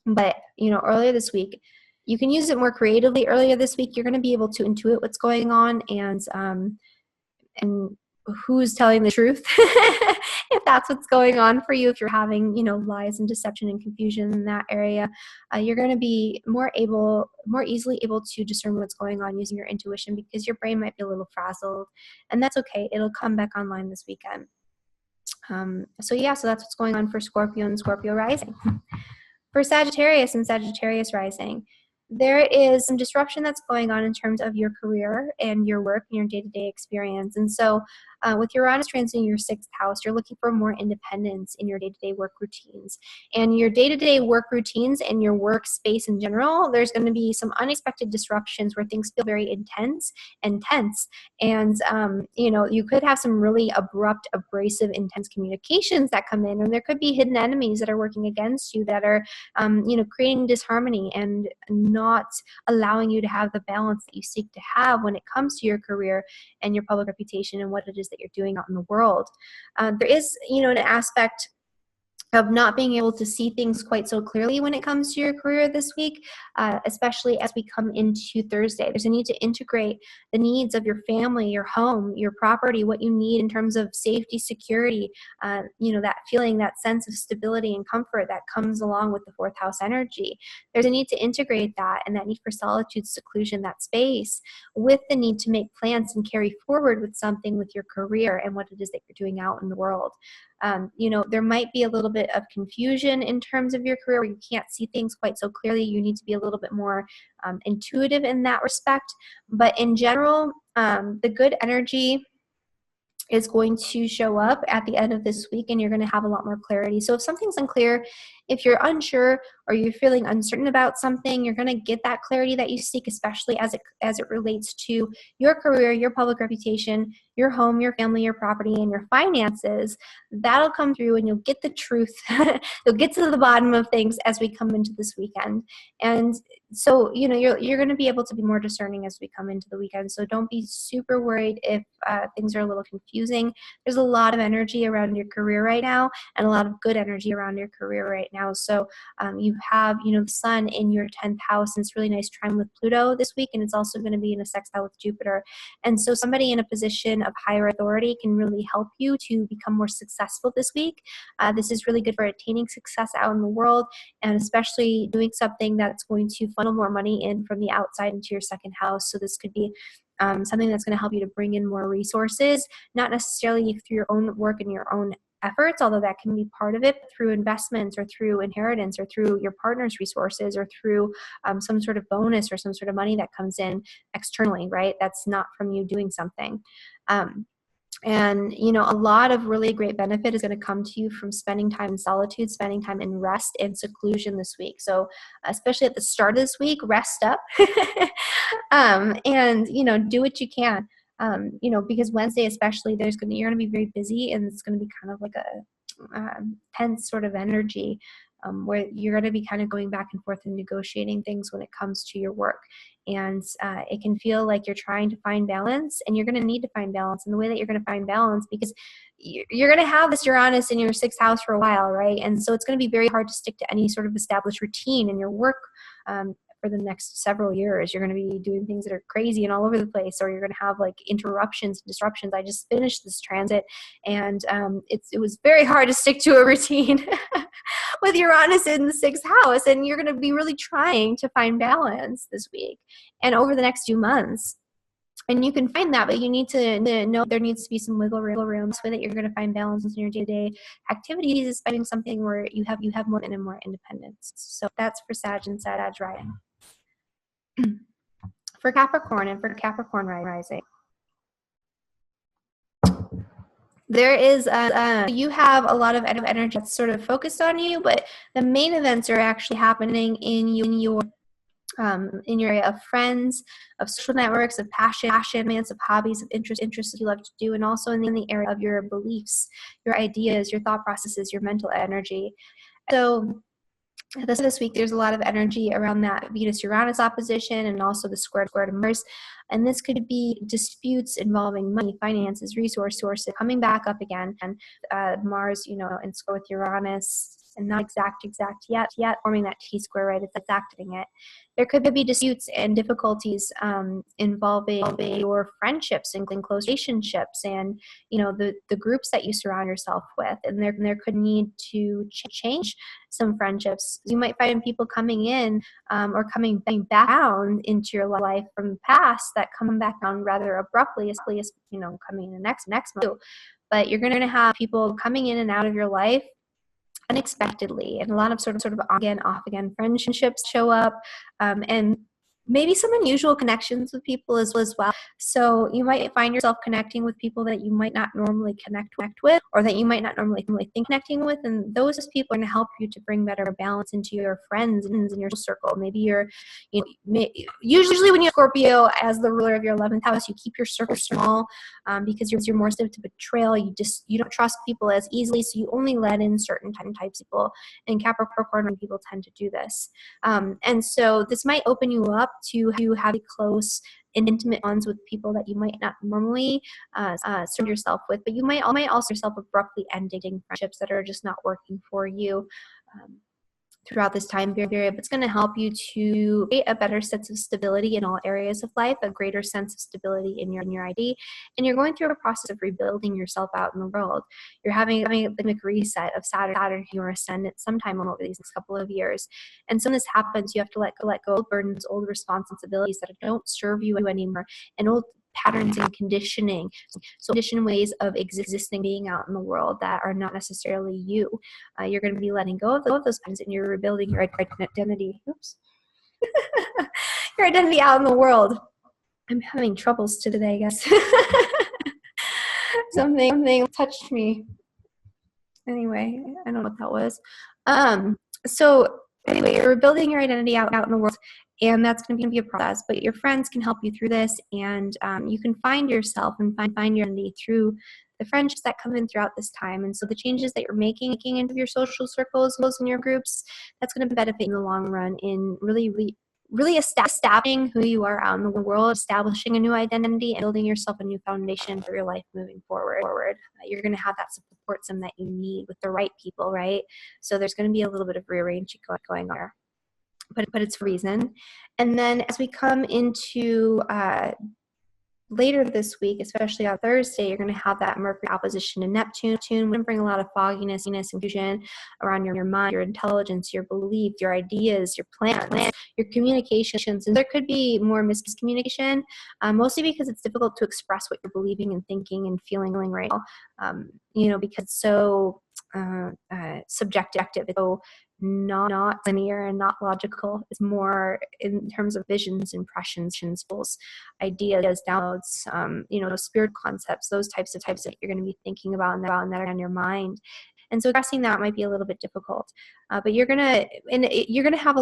But, you know, earlier this week, you can use it more creatively. Earlier this week, you're going to be able to intuit what's going on and who's telling the truth. If that's what's going on for you, if you're having, you know, lies and deception and confusion in that area, you're going to be more easily able to discern what's going on using your intuition, because your brain might be a little frazzled, and that's okay. It'll come back online this weekend. So that's what's going on for Scorpio and Scorpio rising. For Sagittarius and Sagittarius rising, there is some disruption that's going on in terms of your career and your work and your day-to-day experience. And so with Uranus transiting your 6th house, you're looking for more independence in your day-to-day work routines. And your day-to-day work routines and your workspace in general, there's going to be some unexpected disruptions where things feel very intense and tense. And, you know, you could have some really abrupt, abrasive, intense communications that come in, and there could be hidden enemies that are working against you that are, you know, creating disharmony and not allowing you to have the balance that you seek to have when it comes to your career and your public reputation and what it is that you're doing out in the world. There is, you know, an aspect of not being able to see things quite so clearly when it comes to your career this week, especially as we come into Thursday. There's a need to integrate the needs of your family, your home, your property, what you need in terms of safety, security, you know, that feeling, that sense of stability and comfort that comes along with the 4th house energy. There's a need to integrate that and that need for solitude, seclusion, that space, with the need to make plans and carry forward with something with your career and what it is that you're doing out in the world. You know, there might be a little bit of confusion in terms of your career where you can't see things quite so clearly. You need to be a little bit more intuitive in that respect. But in general, the good energy is going to show up at the end of this week, and you're going to have a lot more clarity. So if something's unclear, if you're unsure or you're feeling uncertain about something, you're going to get that clarity that you seek, especially as it relates to your career, your public reputation, your home, your family, your property, and your finances. That'll come through, and you'll get the truth. You'll get to the bottom of things as we come into this weekend. And so, you know, you're going to be able to be more discerning as we come into the weekend. So don't be super worried if things are a little confusing. There's a lot of energy around your career right now, and a lot of good energy around your career right now. So you have, you know, the sun in your 10th house, and it's really nice trine with Pluto this week, and it's also going to be in a sextile with Jupiter. And so somebody in a position of higher authority can really help you to become more successful this week. This is really good for attaining success out in the world, and especially doing something that's going to funnel more money in from the outside into your second house. So this could be something that's going to help you to bring in more resources, not necessarily through your own work and your own efforts, although that can be part of it, through investments or through inheritance or through your partner's resources or through some sort of bonus or some sort of money that comes in externally, right? That's not from you doing something. And, you know, a lot of really great benefit is going to come to you from spending time in solitude, spending time in rest and seclusion this week. So especially at the start of this week, rest up and, you know, do what you can. You know, because Wednesday especially, you're going to be very busy, and it's going to be kind of like a tense sort of energy where you're going to be kind of going back and forth and negotiating things when it comes to your work. And it can feel like you're trying to find balance, and you're going to need to find balance. And the way that you're going to find balance, because you're going to have this Uranus in your 6th house for a while, right? And so it's going to be very hard to stick to any sort of established routine in your work for the next several years. You're going to be doing things that are crazy and all over the place, or you're going to have like interruptions and disruptions. I just finished this transit, and it was very hard to stick to a routine with Uranus in the 6th house, and you're going to be really trying to find balance this week and over the next few months. And you can find that, but you need to know there needs to be some wiggle room so that you're going to find balance in your day-to-day activities, is finding something where you have more and more independence. So that's for Sag and Sag rising. For Capricorn and for Capricorn rising, there is you have a lot of energy that's sort of focused on you, but the main events are actually happening in your area of friends, of social networks, of passion, of hobbies, of interests that you love to do, and also in the area of your beliefs, your ideas, your thought processes, your mental energy. So this week, there's a lot of energy around that Venus-Uranus opposition, and also the square to Mars. And this could be disputes involving money, finances, resources coming back up again. And Mars, you know, in square with Uranus, and not exact yet forming that T-square, right? It's activating it. There could be disputes and difficulties involving your friendships and close relationships, and, you know, the groups that you surround yourself with. And there could need to change some friendships. You might find people coming in or coming back down into your life from the past that come back down rather abruptly, as you know, coming in the next month. But you're going to have people coming in and out of your life unexpectedly, and a lot of sort of on-again, off-again friendships show up, and maybe some unusual connections with people as well. So you might find yourself connecting with people that you might not normally connect with, or that you might not normally think connecting with, and those people are going to help you to bring better balance into your friends and in your circle. Maybe usually when you're Scorpio as the ruler of your 11th house, you keep your circle small because you're more sensitive to betrayal. You don't trust people as easily, so you only let in certain types of people. And Capricorn people tend to do this, and so this might open you up to have close and intimate bonds with people that you might not normally surround yourself with, but you might also yourself abruptly ending friendships that are just not working for you throughout this time period. But it's going to help you to create a better sense of stability in all areas of life, a greater sense of stability in your ID, and you're going through a process of rebuilding yourself out in the world. You're having a big reset of Saturn, your ascendant, sometime over these next couple of years. And so when this happens, you have to let go of burdens, old responsibilities that don't serve you anymore, and old patterns and conditioning. So conditioned ways of existing, being out in the world that are not necessarily you. You're going to be letting go of those patterns, and you're rebuilding your identity. Oops. Your identity out in the world. I'm having troubles today, guys. something touched me. Anyway, I don't know what that was. So anyway, you're building your identity out in the world, and that's going to be a process, but your friends can help you through this, and you can find yourself and find your identity through the friendships that come in throughout this time. And so the changes that you're making into your social circles and your groups, that's going to benefit in the long run in really establishing who you are out in the world, establishing a new identity, and building yourself a new foundation for your life moving forward. You're going to have that support system that you need with the right people, right? So there's going to be a little bit of rearranging going on there, but it's for a reason. And then as we come into later this week, especially on Thursday, you're going to have that Mercury opposition to Neptune. It's going to bring a lot of fogginess and confusion around your mind, your intelligence, your belief, your ideas, your plans, your communications. And there could be more miscommunication, mostly because it's difficult to express what you're believing and thinking and feeling right now, because it's so subjective. It's so not linear and not logical. It's more in terms of visions, impressions, ideas, downloads, spirit concepts, those types that you're going to be thinking about and that are on your mind. And so expressing that might be a little bit difficult, but you're gonna have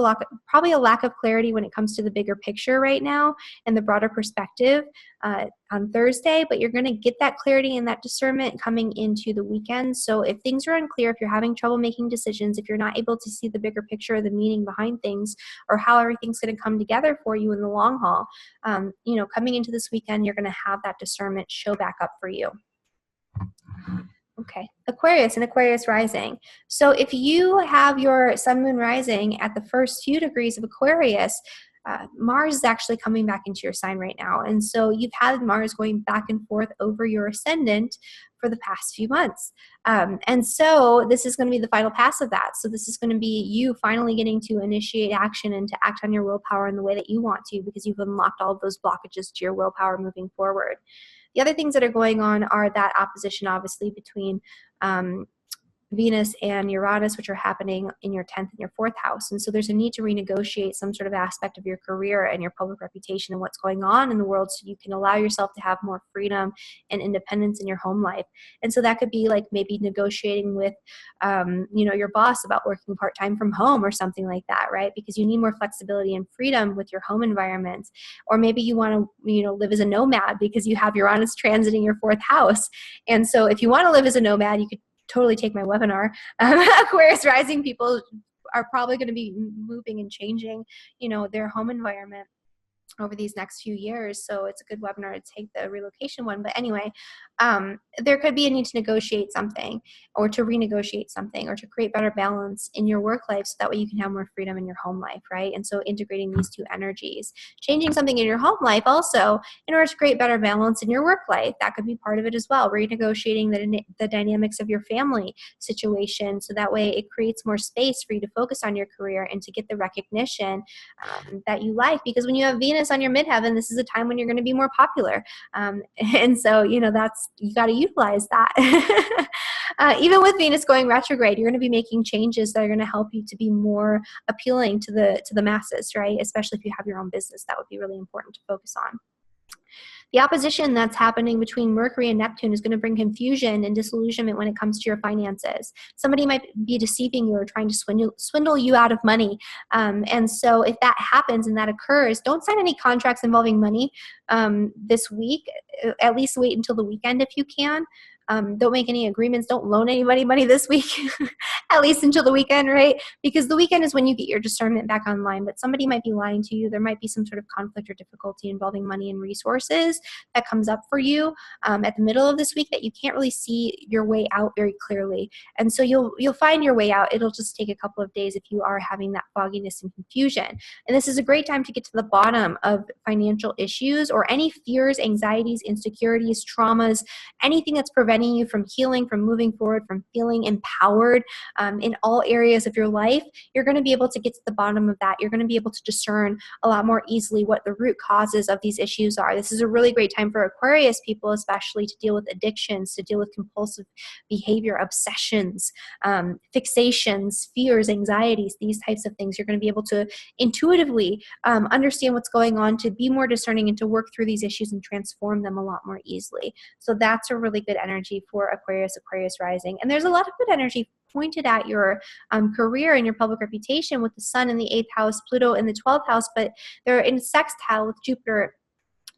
probably a lack of clarity when it comes to the bigger picture right now and the broader perspective on Thursday. But you're gonna get that clarity and that discernment coming into the weekend. So if things are unclear, if you're having trouble making decisions, if you're not able to see the bigger picture, the meaning behind things, or how everything's gonna come together for you in the long haul, coming into this weekend, you're gonna have that discernment show back up for you. Okay, Aquarius and Aquarius rising. So if you have your sun, moon, rising at the first few degrees of Aquarius, Mars is actually coming back into your sign right now. And so you've had Mars going back and forth over your ascendant for the past few months. And so this is going to be the final pass of that. So this is going to be you finally getting to initiate action and to act on your willpower in the way that you want to, because you've unlocked all of those blockages to your willpower moving forward. The other things that are going on are that opposition, obviously, between Venus and Uranus, which are happening in your 10th and your 4th house. And so there's a need to renegotiate some sort of aspect of your career and your public reputation and what's going on in the world, so you can allow yourself to have more freedom and independence in your home life. And so that could be like maybe negotiating with, your boss about working part-time from home or something like that, right? Because you need more flexibility and freedom with your home environment. Or maybe you want to, live as a nomad because you have Uranus transiting your 4th house. And so if you want to live as a nomad, you could totally take my webinar. Aquarius rising people are probably going to be moving and changing, their home environment over these next few years. So it's a good webinar to take, the relocation one. But anyway, there could be a need to negotiate something, or to renegotiate something, or to create better balance in your work life, so that way you can have more freedom in your home life, right? And so integrating these two energies, changing something in your home life also in order to create better balance in your work life, that could be part of it as well. Renegotiating the dynamics of your family situation, so that way it creates more space for you to focus on your career and to get the recognition that you like. Because when you have Venus on your midheaven, this is a time when you're going to be more popular. And so, you got to utilize that. Even with Venus going retrograde, you're going to be making changes that are going to help you to be more appealing to the masses, right? Especially if you have your own business, that would be really important to focus on. The opposition that's happening between Mercury and Neptune is going to bring confusion and disillusionment when it comes to your finances. Somebody might be deceiving you or trying to swindle you out of money. And so if that happens and that occurs, don't sign any contracts involving money this week. At least wait until the weekend if you can. Don't make any agreements. Don't loan anybody money this week, at least until the weekend, right? Because the weekend is when you get your discernment back online. But somebody might be lying to you. There might be some sort of conflict or difficulty involving money and resources that comes up for you at the middle of this week that you can't really see your way out very clearly. And so you'll find your way out. It'll just take a couple of days if you are having that fogginess and confusion. And this is a great time to get to the bottom of financial issues or any fears, anxieties, insecurities, traumas, anything that's preventing you from healing, from moving forward, from feeling empowered in all areas of your life. You're going to be able to get to the bottom of that. You're going to be able to discern a lot more easily what the root causes of these issues are. This is a really great time for Aquarius people, especially to deal with addictions, to deal with compulsive behavior, obsessions, fixations, fears, anxieties, these types of things. You're going to be able to intuitively understand what's going on, to be more discerning, and to work through these issues and transform them a lot more easily. So that's a really good energy energy for Aquarius, Aquarius rising. And there's a lot of good energy pointed at your career and your public reputation with the sun in the 8th house, Pluto in the 12th house, but they're in sextile with Jupiter,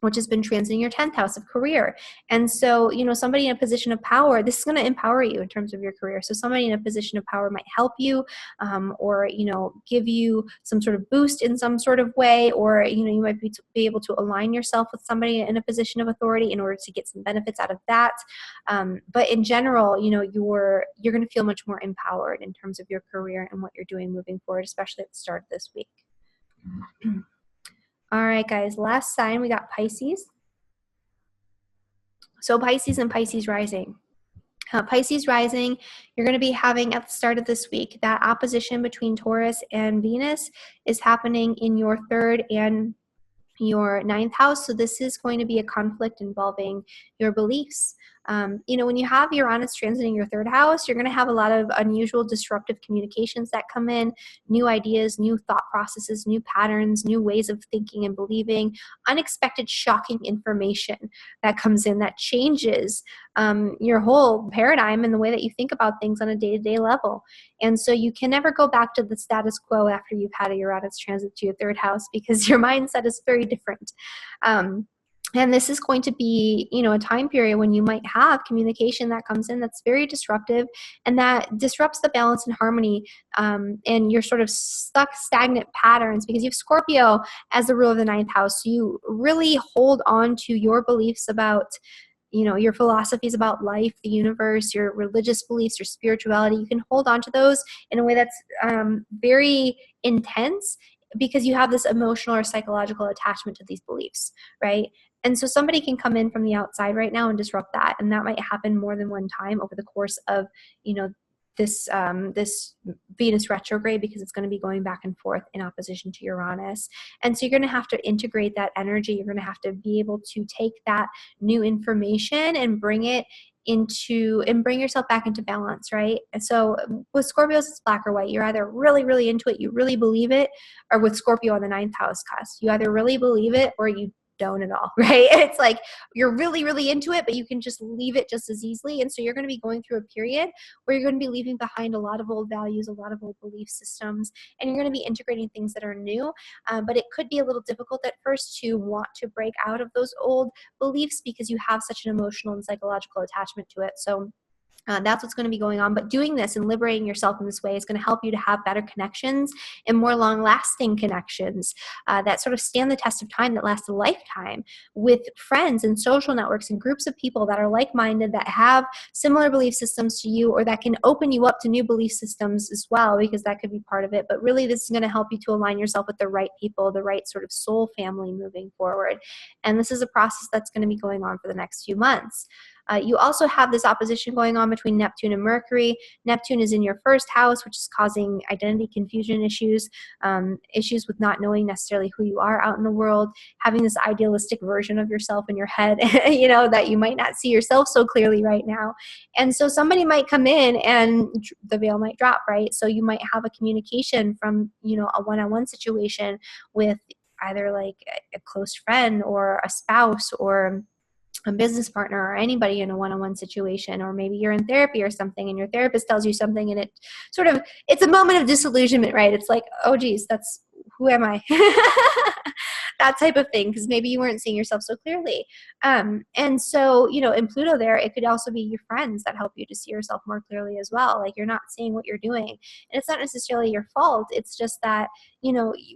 which has been transiting your 10th house of career. And so, somebody in a position of power, this is going to empower you in terms of your career. So somebody in a position of power might help you, or, give you some sort of boost in some sort of way, or, you might be able to align yourself with somebody in a position of authority in order to get some benefits out of that. But in general, you're going to feel much more empowered in terms of your career and what you're doing moving forward, especially at the start of this week. All right, guys, last sign, we got Pisces. So Pisces and Pisces rising. Pisces rising, you're going to be having at the start of this week, that opposition between Taurus and Venus is happening in your 3rd and your 9th house. So this is going to be a conflict involving your beliefs. When you have Uranus transiting your 3rd house, you're going to have a lot of unusual disruptive communications that come in, new ideas, new thought processes, new patterns, new ways of thinking and believing, unexpected shocking information that comes in that changes your whole paradigm and the way that you think about things on a day-to-day level. And so you can never go back to the status quo after you've had a Uranus transit to your 3rd house, because your mindset is very different. And this is going to be, a time period when you might have communication that comes in that's very disruptive, and that disrupts the balance and harmony, and your sort of stuck, stagnant patterns, because you have Scorpio as the ruler of the 9th house. So you really hold on to your beliefs about, your philosophies about life, the universe, your religious beliefs, your spirituality. You can hold on to those in a way that's very intense, because you have this emotional or psychological attachment to these beliefs, right? And so somebody can come in from the outside right now and disrupt that. And that might happen more than one time over the course of, this Venus retrograde, because it's going to be going back and forth in opposition to Uranus. And so you're going to have to integrate that energy. You're going to have to be able to take that new information and bring yourself back into balance, right? And so with Scorpios, it's black or white. You're either really, really into it, you really believe it, or with Scorpio on the 9th house cusp, you either really believe it or you don't at all, right? It's like you're really, really into it, but you can just leave it just as easily. And so you're going to be going through a period where you're going to be leaving behind a lot of old values, a lot of old belief systems, and you're going to be integrating things that are new. But it could be a little difficult at first to want to break out of those old beliefs, because you have such an emotional and psychological attachment to it. So that's what's going to be going on. But doing this and liberating yourself in this way is going to help you to have better connections and more long-lasting connections that sort of stand the test of time, that last a lifetime, with friends and social networks and groups of people that are like-minded, that have similar belief systems to you, or that can open you up to new belief systems as well, because that could be part of it. But really, this is going to help you to align yourself with the right people, the right sort of soul family moving forward. And this is a process that's going to be going on for the next few months. You also have this opposition going on between Neptune and Mercury. Neptune is in your 1st house, which is causing identity confusion issues, issues with not knowing necessarily who you are out in the world, having this idealistic version of yourself in your head, that you might not see yourself so clearly right now. And so somebody might come in and the veil might drop, right? So you might have a communication from, a one-on-one situation with either like a close friend or a spouse or a business partner or anybody in a one-on-one situation, or maybe you're in therapy or something and your therapist tells you something and it's a moment of disillusionment, right? It's like, oh geez, who am I? That type of thing, because maybe you weren't seeing yourself so clearly. And so, in Pluto there, it could also be your friends that help you to see yourself more clearly as well. Like, you're not seeing what you're doing. And it's not necessarily your fault. It's just that,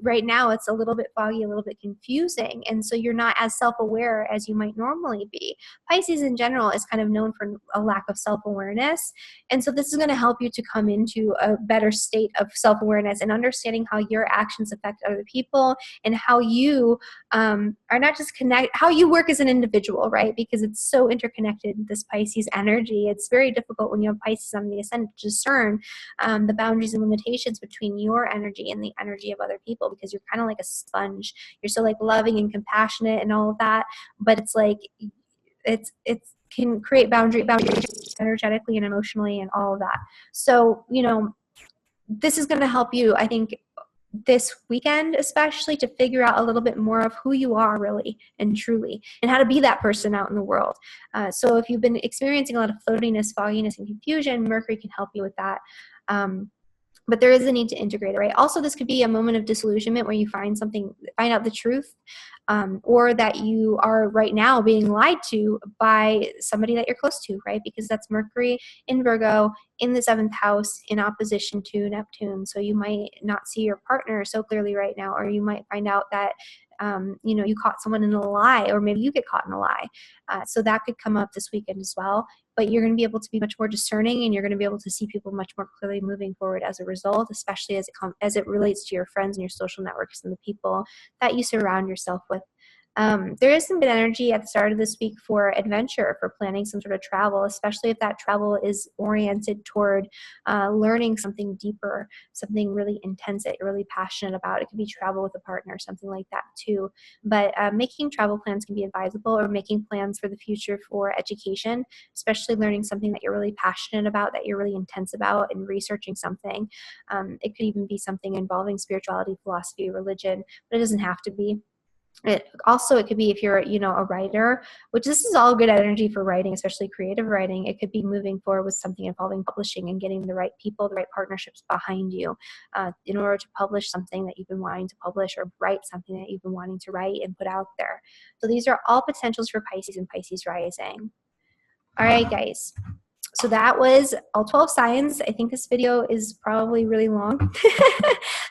right now it's a little bit foggy, a little bit confusing. And so you're not as self-aware as you might normally be. Pisces in general is kind of known for a lack of self-awareness. And so this is going to help you to come into a better state of self-awareness and understanding how your actions affect other people, and how you are not just how you work as an individual, right? Because it's so interconnected, this Pisces energy. It's very difficult when you have Pisces on the ascendant to discern the boundaries and limitations between your energy and the energy of other people, because you're kind of like a sponge. You're so like loving and compassionate and all of that, but it's like it can create boundaries energetically and emotionally and all of that. So this is going to help you, I think, this weekend, especially, to figure out a little bit more of who you are really and truly, and how to be that person out in the world. So if you've been experiencing a lot of floatiness, fogginess, and confusion, Mercury can help you with that. But there is a need to integrate it, right? Also, this could be a moment of disillusionment where you find out the truth, or that you are right now being lied to by somebody that you're close to, right? Because that's Mercury in Virgo in the 7th house in opposition to Neptune. So you might not see your partner so clearly right now, or you might find out that you caught someone in a lie, or maybe you get caught in a lie. So that could come up this weekend as well. But you're going to be able to be much more discerning, and you're going to be able to see people much more clearly moving forward as a result, especially as it relates to your friends and your social networks and the people that you surround yourself with. There is some good energy at the start of this week for adventure, for planning some sort of travel, especially if that travel is oriented toward learning something deeper, something really intense that you're really passionate about. It could be travel with a partner, something like that too. But making travel plans can be advisable, or making plans for the future for education, especially learning something that you're really passionate about, that you're really intense about, and researching something. It could even be something involving spirituality, philosophy, religion, but it doesn't have to be. It could be if you're, a writer, which this is all good energy for writing, especially creative writing. It could be moving forward with something involving publishing and getting the right people, the right partnerships behind you in order to publish something that you've been wanting to publish, or write something that you've been wanting to write and put out there. So these are all potentials for Pisces and Pisces rising. All right, guys. So that was all 12 signs. I think this video is probably really long.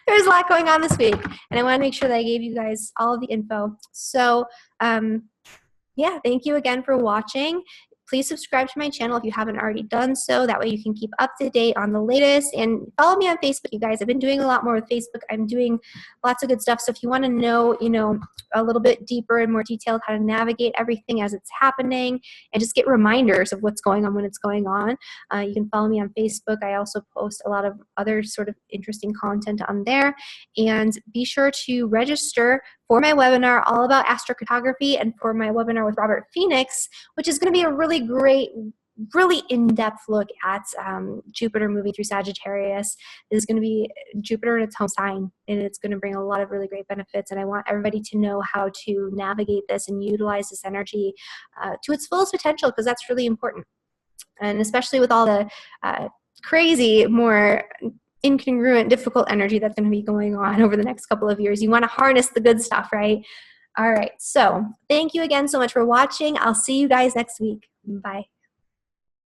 There's a lot going on this week, and I want to make sure that I gave you guys all of the info. So yeah, thank you again for watching. Please subscribe to my channel if you haven't already done so. That way you can keep up to date on the latest. And follow me on Facebook, you guys. I've been doing a lot more with Facebook. I'm doing lots of good stuff. So if you want to know, a little bit deeper and more detailed how to navigate everything as it's happening, and just get reminders of what's going on when it's going on, you can follow me on Facebook. I also post a lot of other sort of interesting content on there. And be sure to register for my webinar all about astrocartography, and for my webinar with Robert Phoenix, which is going to be a really great, really in-depth look at Jupiter moving through Sagittarius. This is going to be Jupiter in its home sign, and it's going to bring a lot of really great benefits. And I want everybody to know how to navigate this and utilize this energy to its fullest potential, because that's really important. And especially with all the crazy, more incongruent, difficult energy that's going to be going on over the next couple of years. You want to harness the good stuff, right? All right. So thank you again so much for watching. I'll see you guys next week. Bye.